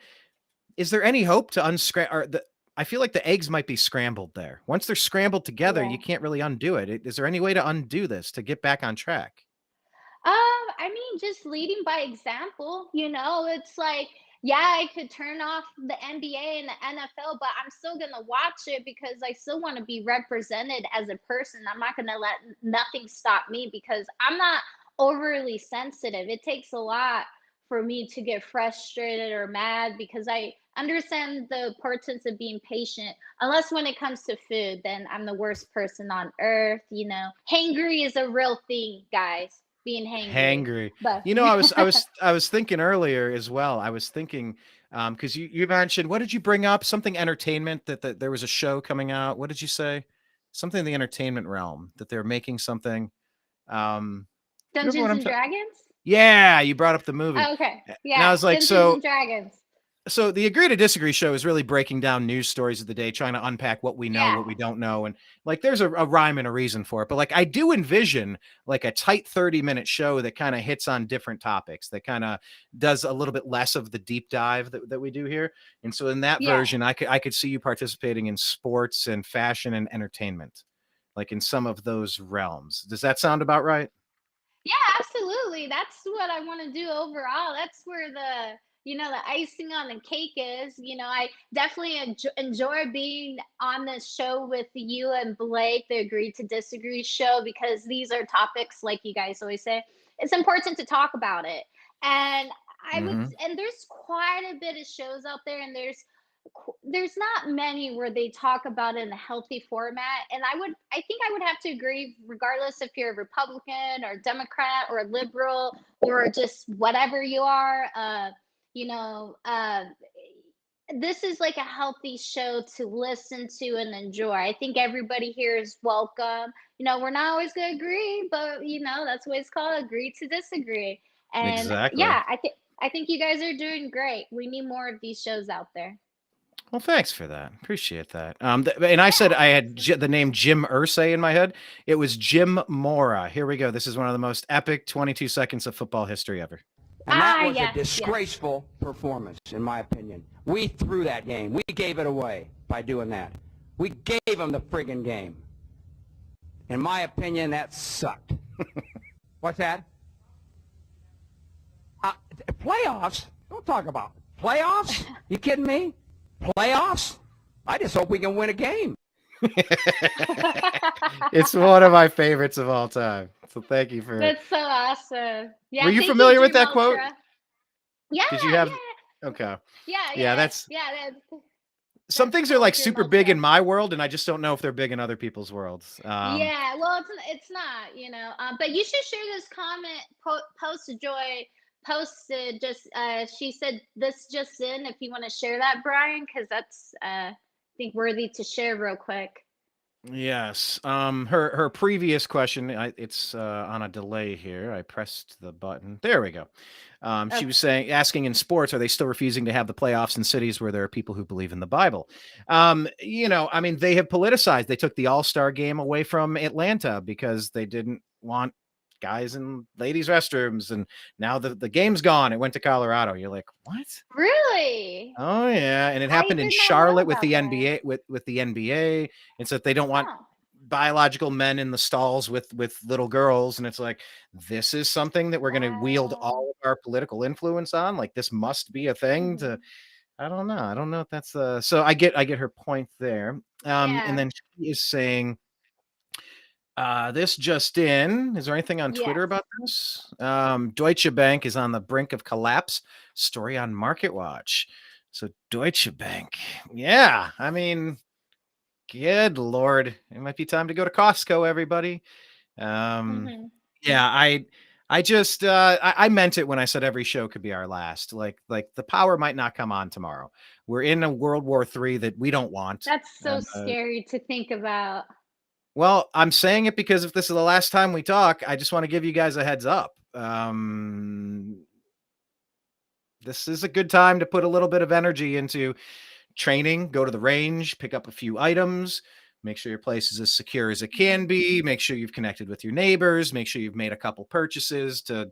Is there any hope to unscramble? I feel like the eggs might be scrambled there. Once they're scrambled together, you can't really undo it. Is there any way to undo this, to get back on track? I mean, just leading by example. It's like, yeah, I could turn off the NBA and the NFL, but I'm still gonna watch it because I still want to be represented as a person. I'm not gonna let nothing stop me because I'm not overly sensitive. It takes a lot for me to get frustrated or mad because I understand the importance of being patient. Unless when it comes to food, then I'm the worst person on earth. Hangry is a real thing, guys. Being hangry, Hangry. but I was thinking earlier as well. I was thinking because you mentioned, what did you bring up? Something entertainment, that there was a show coming out. What did you say? Something in the entertainment realm, that they're making something. Do you remember what Dungeons I'm and talking? Dragons. Yeah, you brought up the movie. Oh, okay. And I Yeah, was like, Dungeons and Dragons. so the Agree to Disagree show is really breaking down news stories of the day, trying to unpack what we know, Yeah. what we don't know. And like, there's a rhyme and a reason for it. But like, I do envision like a tight 30-minute show that kind of hits on different topics, that kind of does a little bit less of the deep dive that we do here. And so in that Yeah. version, I could see you participating in sports and fashion and entertainment, like in some of those realms. Does that sound about right? Yeah, absolutely. That's what I want to do overall. That's where the icing on the cake is. I definitely enjoy being on this show with you and Blake, the Agree to Disagree show, because these are topics, like you guys always say, it's important to talk about it. And Mm-hmm. and there's quite a bit of shows out there, and there's not many where they talk about it in a healthy format. And I think I would have to agree, regardless if you're a Republican or Democrat or liberal or just whatever you are. You know, this is like a healthy show to listen to and enjoy. I think everybody here is welcome. We're not always going to agree, but that's what it's called, agree to disagree. And Exactly. yeah, I think you guys are doing great. We need more of these shows out there. Well, thanks for that. Appreciate that. And I said I had the name Jim Irsay in my head. It was Jim Mora. Here we go. This is one of the most epic 22 seconds of football history ever. And that was yes, a disgraceful performance, in my opinion. We threw that game. We gave it away by doing that. We gave them the friggin' game. In my opinion, that sucked. What's that? Playoffs? Don't talk about playoffs. You kidding me? Playoffs? I just hope we can win a game. It's one of my favorites of all time. So thank you for. That's so awesome. Yeah. Were you thank familiar with Jim that quote? Ultra. Yeah. Did you have? Yeah. Okay. Yeah. That's. Yeah. Some That's things are like Jim super big Ultra. in my world, and I just don't know if they're big in other people's worlds. Yeah. Well, it's not. But you should share this comment. Post Joy posted just. She said this just in. If you want to share that, Brian, because that's I think worthy to share real quick. Yes. Her previous question, it's on a delay here. I pressed the button. There we go. She was asking, in sports, are they still refusing to have the playoffs in cities where there are people who believe in the Bible? They have politicized. They took the All-Star game away from Atlanta because they didn't want guys in ladies' restrooms, and now the game's gone. It went to Colorado. You're like, what? Really? Oh yeah, and it happened in did not know Charlotte with about the that. NBA with the NBA. And so they don't want Oh. biological men in the stalls with little girls, and it's like, this is something that we're going to wield Wow. all of our political influence on. Like, this must be a thing to. I don't know if that's so I get her point there. Yeah. And then she is saying, this just in. Is there anything on Twitter Yes. about this? Deutsche Bank is on the brink of collapse. Story on Market Watch. So Deutsche Bank. Yeah. I mean, good Lord. It might be time to go to Costco, everybody. Mhm. Yeah, I just I meant it when I said every show could be our last. Like the power might not come on tomorrow. We're in a World War III that we don't want. That's so scary to think about. Well, I'm saying it because if this is the last time we talk, I just want to give you guys a heads up. This is a good time to put a little bit of energy into training, go to the range, pick up a few items, make sure your place is as secure as it can be, make sure you've connected with your neighbors, make sure you've made a couple purchases to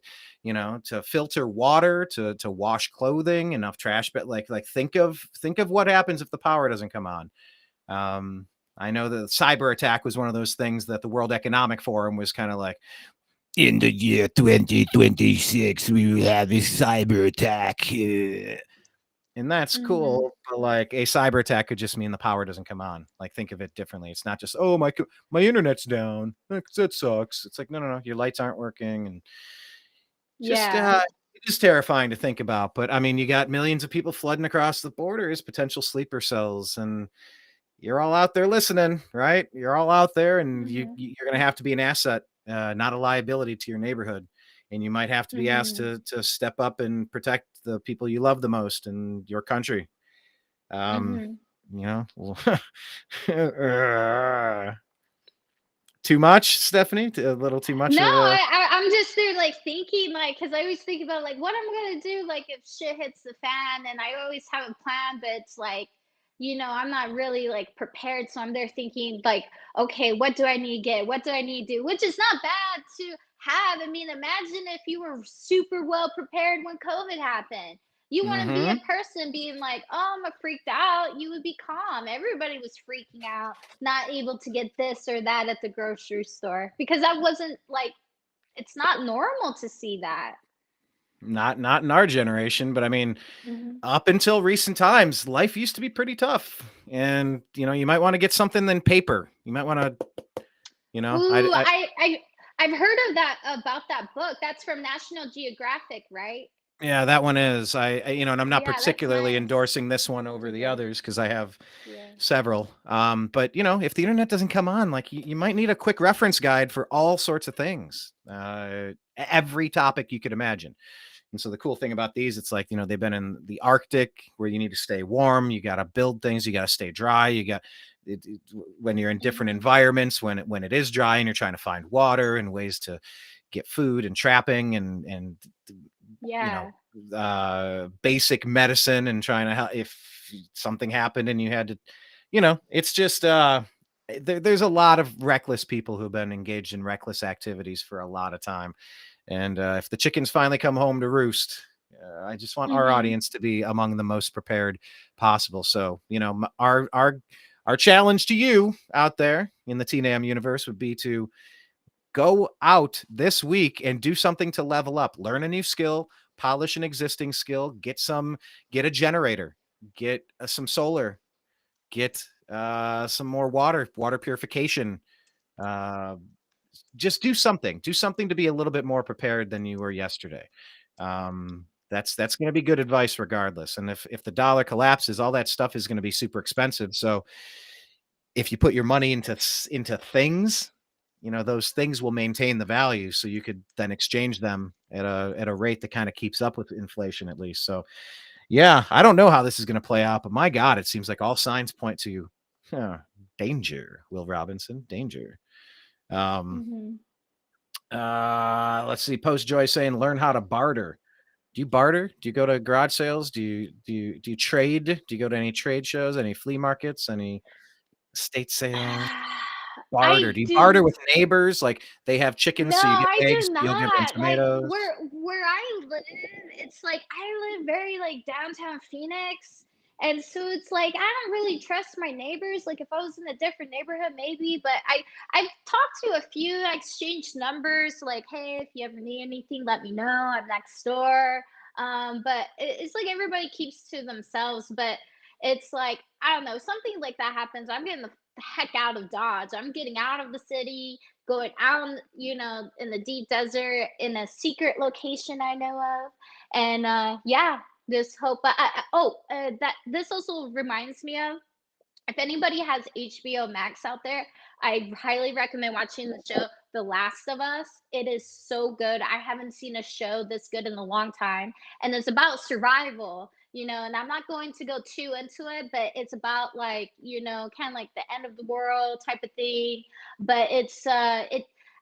filter water, to wash clothing, enough trash, but like think of what happens if the power doesn't come on. I know the cyber attack was one of those things that the World Economic Forum was kind of like, in the year 2026, we will have a cyber attack. And that's Mhm. cool, but, like, a cyber attack could just mean the power doesn't come on. Like, think of it differently. It's not just, "Oh, my internet's down. That sucks." It's like, "No, no, no, your lights aren't working," and just, Yeah. it is terrifying to think about, but, I mean, you got millions of people flooding across the borders, potential sleeper cells, and you're all out there listening, right? You're all out there, and Mhm. you're gonna have to be an asset, not a liability to your neighborhood, and you might have to be asked Mhm. to step up and protect the people you love the most in your country. Um, Mhm. you know, uh, too much, Stephanie? A little too much No, of a I'm just there like thinking like because I always think about like what I'm gonna do like if shit hits the fan, and I always have a plan, but it's like I'm not really like prepared, so I'm there thinking like, okay, what do I need to get? What do I need to do? Which is not bad to have. I mean, imagine if you were super well prepared when COVID happened. You wouldn't be a mhm. person being like, oh, I'm freaked out. You would be calm. Everybody was freaking out, not able to get this or that at the grocery store because that wasn't like it's not normal to see that. Not in our generation, but I mean, Mhm. up until recent times, life used to be pretty tough, and, you might wanna get something in paper. You might wanna, Ooh, I I've heard of that about that book. That's from National Geographic, right? yeah, that one is. And I'm not Yeah, that's particularly nice. endorsing this one over the Yeah, others because I have yeah. several. But if the internet doesn't come on, like you might need a quick reference guide for all sorts of things, every topic you could imagine. And so the cool thing about these, it's like they've been in the Arctic where you need to stay warm. You got to build things. You got to stay dry. When you're in different Mhm. environments, when it is dry and you're trying to find water and ways to get food and trapping and you know, Yeah. basic medicine and trying to help if something happened and you had to, it's just there's a lot of reckless people who've been engaged in reckless activities for a lot of time. And if the chickens finally come home to roost, I just want our Mhm. audience to be among the most prepared possible. So, our challenge to you out there in the TNAM universe would be to go out this week and do something to level up, learn a new skill, polish an existing skill, get a generator, get some solar, get some more water purification. Uh, just do something to be a little bit more prepared than you were yesterday. That's going to be good advice regardless. And if the dollar collapses, all that stuff is going to be super expensive. So if you put your money into things, those things will maintain the value, so you could then exchange them at a rate that kind of keeps up with inflation at least. So, yeah, I don't know how this is going to play out, but my God, it seems like all signs point to huh, danger. Will Robinson, danger. Um, Mhm. let's see. Post Joy saying, learn how to barter. Do you barter? Do you go to garage sales? Do you trade? Do you go to any trade shows, any flea markets, any estate sales? Barter. I Do you barter do. with neighbors? Like, they have chickens, No, so you get I eggs, do you'll give them not. Like tomatoes. where I live, it's like I live very like downtown Phoenix. And so it's like I don't really trust my neighbors. Like if I was in a different neighborhood, maybe, but I've talked to a few, I exchanged numbers, like, hey, if you ever need anything, let me know. I'm next door. But it's like everybody keeps to themselves. But it's like, I don't know, something like that happens. I'm getting the heck out of Dodge. I'm getting out of the city, going out, in the deep desert in a secret location I know of. And yeah, this hope. That this also reminds me of if anybody has HBO Max out there, I highly recommend watching the show The Last of Us. It is so good. I haven't seen a show this good in a long time. And it's about survival, and I'm not going to go too into it, but it's about like, kind of like the end of the world type of thing. But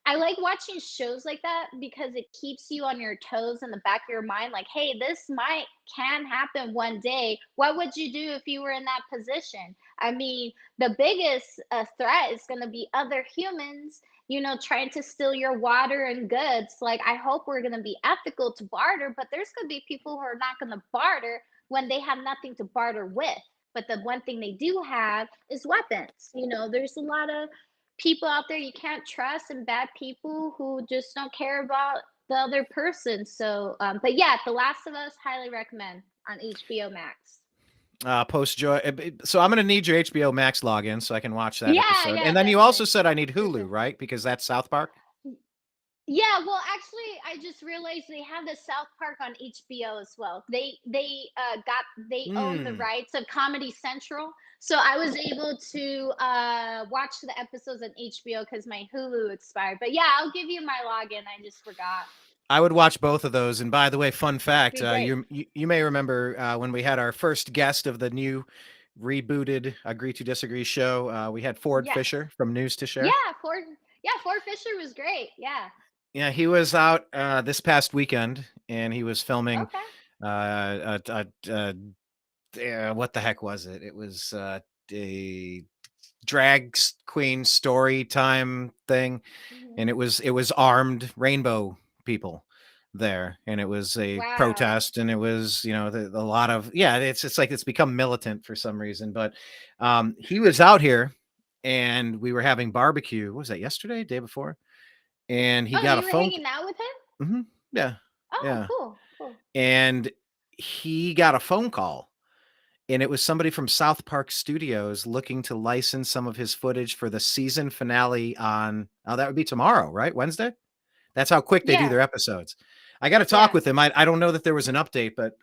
I like watching shows like that because it keeps you on your toes in the back of your mind, like, hey, this might can happen one day. What would you do if you were in that position? I mean, the biggest threat is going to be other humans, trying to steal your water and goods. Like, I hope we're going to be ethical to barter, but there's going to be people who are not going to barter when they have nothing to barter with. But the one thing they do have is weapons. There's a lot of people out there you can't trust and bad people who just don't care about the other person. So, but yeah, The Last of Us, highly recommend on HBO Max. Post Joy. So I'm gonna need your HBO Max login so I can watch that Yeah, episode. yeah, And then you also definitely. said I need For Hulu, sure. right? Because that's South Park. Yeah, well, actually, I just realized they have the South Park on HBO as well. They own the Hmm. rights of Comedy Central, so I was able to watch the episodes on HBO because my Hulu expired. But yeah, I'll give you my login. I just forgot. I would watch both of those. And by the way, fun fact: Be great. you may remember when we had our first guest of the new rebooted Agree to Disagree show. We had Ford Yes. Fisher from News to Yeah, Share. Ford. Yeah, Ford Fisher was great. Yeah. Yeah, he was out this past weekend, and he was filming. Okay. What the heck was it? It was a queen story time thing, Hmm. and it was armed rainbow people there, and it was a Wow. protest, and it was a lot of it's like it's become militant for some reason, but he was out here, and we were having barbecue. What was that, yesterday, day before? And he Oh, got a you were phone. hanging out with him? Yeah, Oh, yeah, cool. Cool. and he got a phone call, and it was somebody from South Park Studios looking to license some of his footage for the season finale on, that would be tomorrow, right? Wednesday? That's how quick they do Yeah. their episodes. I got to talk Yeah. with him. I don't know that there was an update, but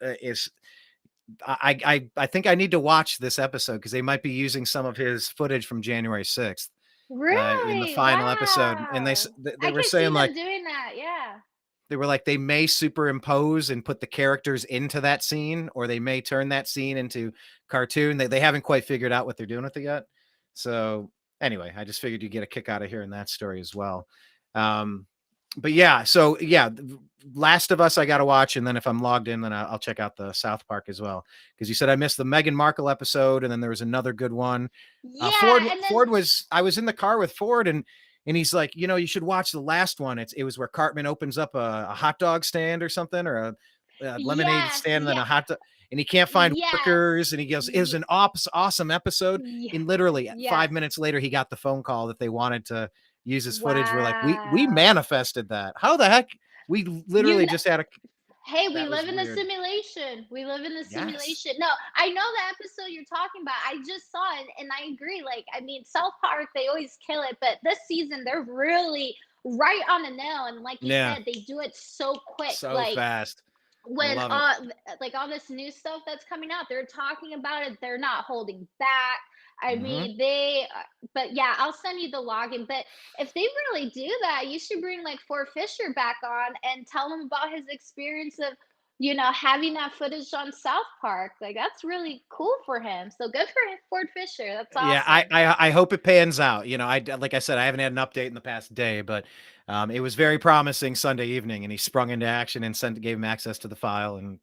I think I need to watch this episode because they might be using some of his footage from January 6th in the Really? final episode, and Wow. they I were can see saying, them like, doing that. Yeah. they were like, they may superimpose and put the characters into that scene, or they may turn that scene into cartoon. They haven't quite figured out what they're doing with it yet. So anyway, I just figured you'd get a kick out of hearing that story as well. Um, but yeah, so yeah, Last of Us I got to watch, and then if I'm logged in, then I'll check out the South Park as well. Because you said I missed the Meghan Markle episode, and then there was another good one. Yeah, Ford and then Ford was I was in the car with Ford, and he's like, you should watch the last one. It was where Cartman opens up a hot dog stand or something, or a lemonade yes, stand, and then yeah, a hot dog, and he can't find yes, workers, and he goes, it was ye- an awesome episode. yeah, And literally yes. 5 minutes later, he got the phone call that they wanted to use his footage. We're like, we Wow. manifested that. How the heck? We You literally know, just had a hey, we that was live in the weird. simulation. We live in the Yes. simulation. No, I know the episode you're talking about. I just saw it and I agree. Like, I mean, South Park, they always kill it, but this season they're really right on the nail. And like you Yeah. said, they do it so quick. So Like, fast. I when love it. like all this new stuff that's coming out, they're talking about it, they're not holding back. I Hmm. mean, but yeah, I'll send you the login. But if they really do that, you should bring like Ford Fisher back on and tell him about his experience of having that footage on South Park. Like, that's really cool for him. So good for Ford Fisher. That's Yeah, I, awesome. I I hope it pans out. Like I said, I haven't had an update in the past day, but it was very promising Sunday evening, and he sprung into action and gave him access to the file, and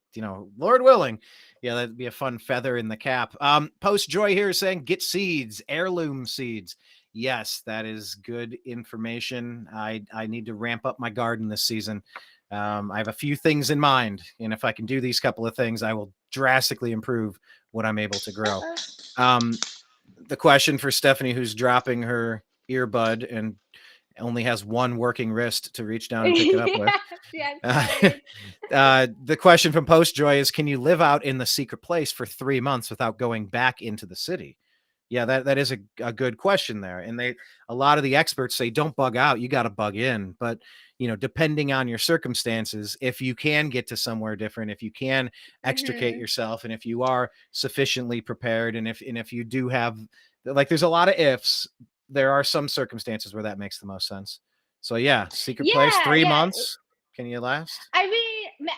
Lord willing, yeah, that'd be a fun feather in the cap. Post Joy here is saying get seeds, heirloom seeds. Yes, that is good information. I need to ramp up my garden this season. I have a few things in mind, and if I can do these couple of things, I will drastically improve what I'm able to grow. Uh-oh. Um, the question for Stephanie, who's dropping her earbud and only has one working wrist to reach down and pick it up with. Yeah, I'm Uh, sorry. the question from Post Joy is, can you live out in the secret place for 3 months without going back into the city? Yeah, that is a good question there. And a lot of the experts say, don't bug out. You got to bug in. But, depending on your circumstances, if you can get to somewhere different, if you can extricate Hmm. yourself, and if you are sufficiently prepared, and if you do have, like, there's a lot of ifs, there are some circumstances where that makes the most sense. So yeah, secret place, Yeah, three yeah. months. Can you last? I mean,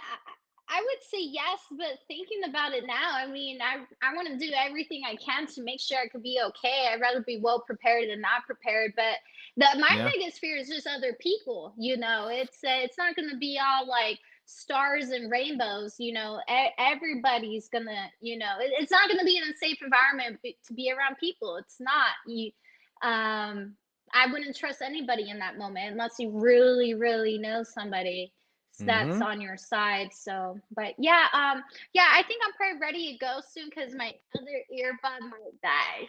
I would say yes, but thinking about it now, I mean, I want to do everything I can to make sure I could be okay. I'd rather be well prepared than not prepared. But my Yeah. biggest fear is just other people. It's not going to be all like stars and rainbows. Everybody's gonna. It's not going to be in a safe environment to be around people. It's not. Um, I wouldn't trust anybody in that moment unless you really, really know somebody that's Hmm. on your side. So, but yeah, yeah, I think I'm probably ready to go soon because my other earbud might die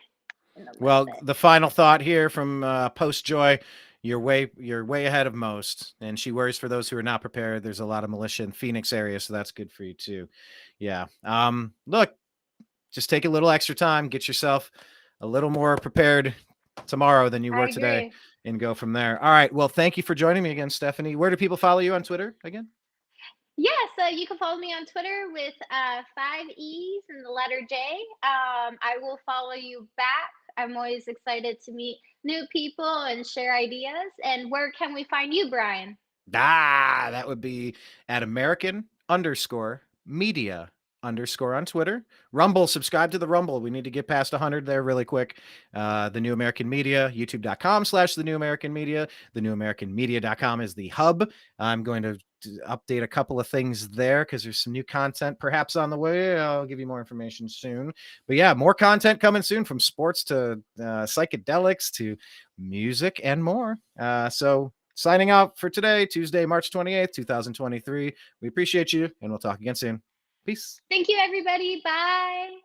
in a little Well, bit. the final thought here from Post Joy, you're way ahead of most, and she worries for those who are not prepared. There's a lot of militia in Phoenix area, so that's good for you too. Yeah. Look, just take a little extra time, get yourself a little more prepared tomorrow than you were today, and go from there. All right. Well, thank you for joining me again, Stephanie. Where do people follow you on Twitter again? Yeah, so you can follow me on Twitter with 5 E's and the letter J. I will follow you back. I'm always excited to meet new people and share ideas. And where can we find you, Brian? That would be at American_media_ on Twitter. Rumble, subscribe to the Rumble. We need to get past 100 there really quick. The New American Media, youtube.com/the New American Media. The New American Media.com is the hub. I'm going to update a couple of things there because there's some new content perhaps on the way. I'll give you more information soon. But yeah, more content coming soon, from sports to psychedelics to music and more. So signing out for today, Tuesday, March 28th, 2023. We appreciate you, and we'll talk again soon. Peace. Thank you, everybody. Bye.